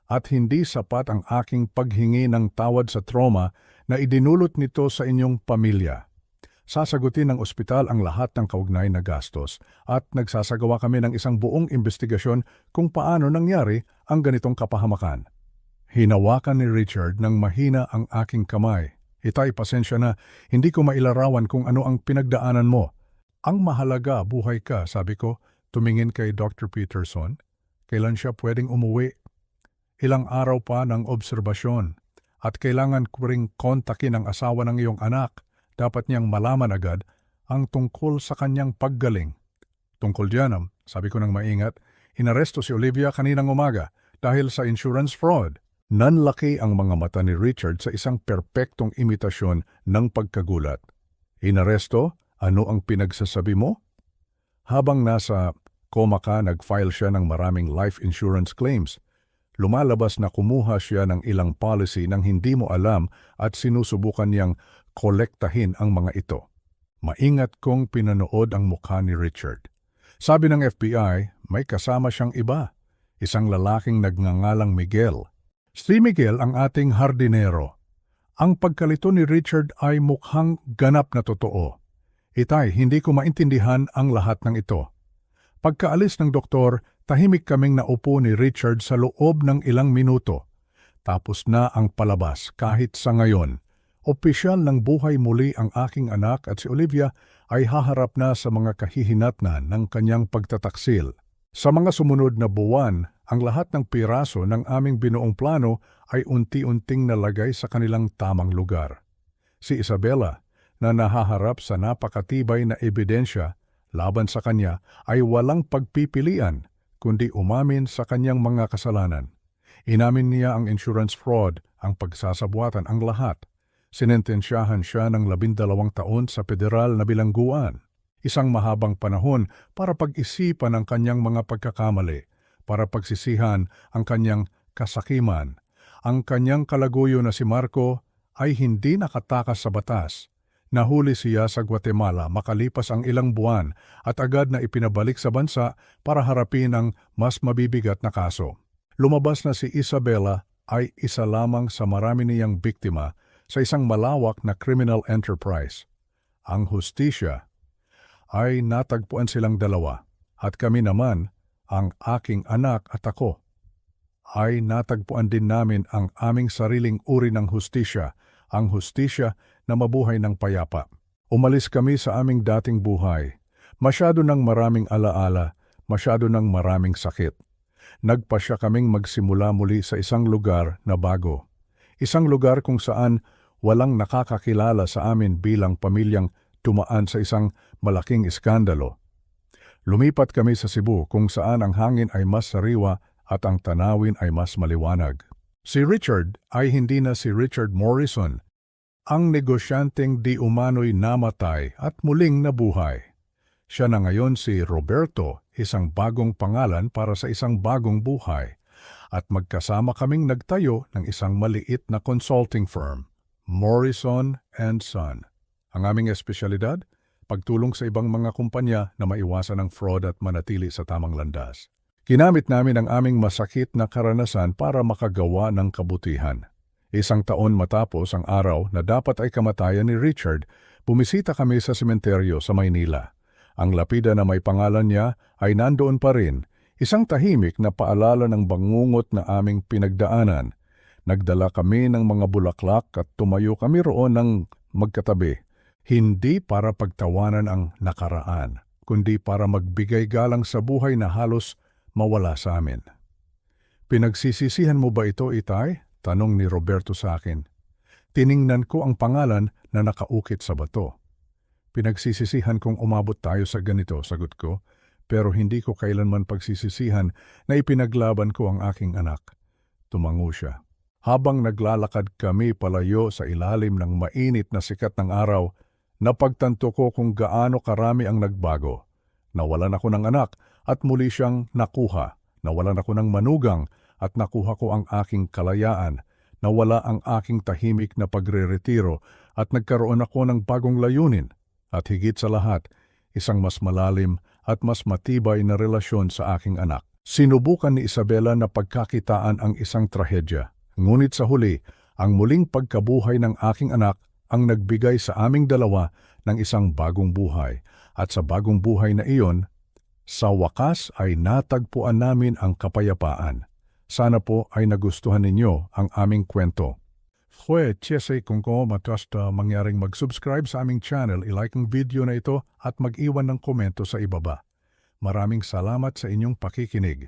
At hindi sapat ang aking paghingi ng tawad sa trauma na idinulot nito sa inyong pamilya. Sasagutin ng ospital ang lahat ng kaugnay na gastos at nagsasagawa kami ng isang buong investigasyon kung paano nangyari ang ganitong kapahamakan. Hinawakan ni Richard ng mahina ang aking kamay. Itay, pasensya na, hindi ko mailarawan kung ano ang pinagdaanan mo. Ang mahalaga, buhay ka, sabi ko, tumingin kay Dr. Peterson. Kailan siya pwedeng umuwi? Ilang araw pa ng obserbasyon. At kailangan ko ring kontakin ang asawa ng iyong anak. Dapat niyang malaman agad ang tungkol sa kanyang paggaling. Tungkol diyan, sabi ko ng maingat, inaresto si Olivia kaninang umaga dahil sa insurance fraud. Nanlaki ang mga mata ni Richard sa isang perpektong imitasyon ng pagkagulat. Inaresto? Ano ang pinagsasabi mo? Habang nasa coma ka, nag-file siya ng maraming life insurance claims. Lumalabas na kumuha siya ng ilang policy nang hindi mo alam at sinusubukan niyang kolektahin ang mga ito. Maingat kong pinanood ang mukha ni Richard. Sabi ng FBI, may kasama siyang iba, isang lalaking nagngangalang Miguel. Si Miguel ang ating hardinero. Ang pagkalito ni Richard ay mukhang ganap na totoo. Itay, hindi ko maintindihan ang lahat ng ito. Pagkaalis ng doktor, tahimik kaming naupo ni Richard sa loob ng ilang minuto. Tapos na ang palabas kahit sa ngayon. Opisyal ng buhay muli ang aking anak at si Olivia ay haharap na sa mga kahihinatnan ng kanyang pagtataksil. Sa mga sumunod na buwan, ang lahat ng piraso ng aming binuong plano ay unti-unting nalagay sa kanilang tamang lugar. Si Isabela, na nahaharap sa napakatibay na ebidensya laban sa kanya, ay walang pagpipilian kundi umamin sa kanyang mga kasalanan. Inamin niya ang insurance fraud, ang pagsasabwatan, ang lahat. Sinentensyahan siya ng 12 taon sa federal na bilangguan. Isang mahabang panahon para pag-isipan ang kanyang mga pagkakamali, para pagsisihan ang kanyang kasakiman. Ang kanyang kalaguyo na si Marco ay hindi nakatakas sa batas. Nahuli siya sa Guatemala makalipas ang ilang buwan at agad na ipinabalik sa bansa para harapin ang mas mabibigat na kaso. Lumabas na si Isabela ay isa lamang sa marami niyang biktima sa isang malawak na criminal enterprise. Ang hustisya ay natagpuan silang dalawa at kami naman, ang aking anak at ako, ay natagpuan din namin ang aming sariling uri ng hustisya, ang hustisya na mabuhay ng payapa. Umalis kami sa aming dating buhay. Masyado ng maraming alaala, masyado ng maraming sakit. Nagpasya kaming magsimula muli sa isang lugar na bago. Isang lugar kung saan walang nakakakilala sa amin bilang pamilyang tumaan sa isang malaking iskandalo. Lumipat kami sa Cebu kung saan ang hangin ay mas sariwa at ang tanawin ay mas maliwanag. Si Richard ay hindi na si Richard Morrison, ang negosyanteng di umano'y namatay at muling nabuhay. Siya na ngayon si Roberto, isang bagong pangalan para sa isang bagong buhay. At magkasama kaming nagtayo ng isang maliit na consulting firm, Morrison & Son. Ang aming espesyalidad, pagtulong sa ibang mga kumpanya na maiwasan ang fraud at manatili sa tamang landas. Ginamit namin ang aming masakit na karanasan para makagawa ng kabutihan. Isang taon matapos ang araw na dapat ay kamatayan ni Richard, bumisita kami sa sementeryo sa Maynila. Ang lapida na may pangalan niya ay nandoon pa rin, isang tahimik na paalala ng bangungot na aming pinagdaanan. Nagdala kami ng mga bulaklak at tumayo kami roon ng magkatabi. Hindi para pagtawanan ang nakaraan, kundi para magbigay galang sa buhay na halos mawala sa amin. Pinagsisisihan mo ba ito, Itay? Tanong ni Roberto sa akin. Tiningnan ko ang pangalan na nakaukit sa bato. Pinagsisisihan kong umabot tayo sa ganito, sagot ko, pero hindi ko kailanman pagsisisihan na ipinaglaban ko ang aking anak. Tumango siya. Habang naglalakad kami palayo sa ilalim ng mainit na sikat ng araw, napagtanto ko kung gaano karami ang nagbago. Nawalan ako ng anak at muli siyang nakuha. Nawalan ako ng manugang at nakuha ko ang aking kalayaan. Nawala ang aking tahimik na pagre-retiro at nagkaroon ako ng bagong layunin. At higit sa lahat, isang mas malalim at mas matibay na relasyon sa aking anak. Sinubukan ni Isabela na pagkakitaan ang isang trahedya. Ngunit sa huli, ang muling pagkabuhay ng aking anak ang nagbigay sa aming dalawa ng isang bagong buhay. At sa bagong buhay na iyon, sa wakas ay natagpuan namin ang kapayapaan. Sana po ay nagustuhan ninyo ang aming kwento. Fue chese kung ko matasta mangyaring mag-subscribe sa aming channel, ilike ang video na ito at mag-iwan ng komento sa ibaba. Maraming salamat sa inyong pakikinig.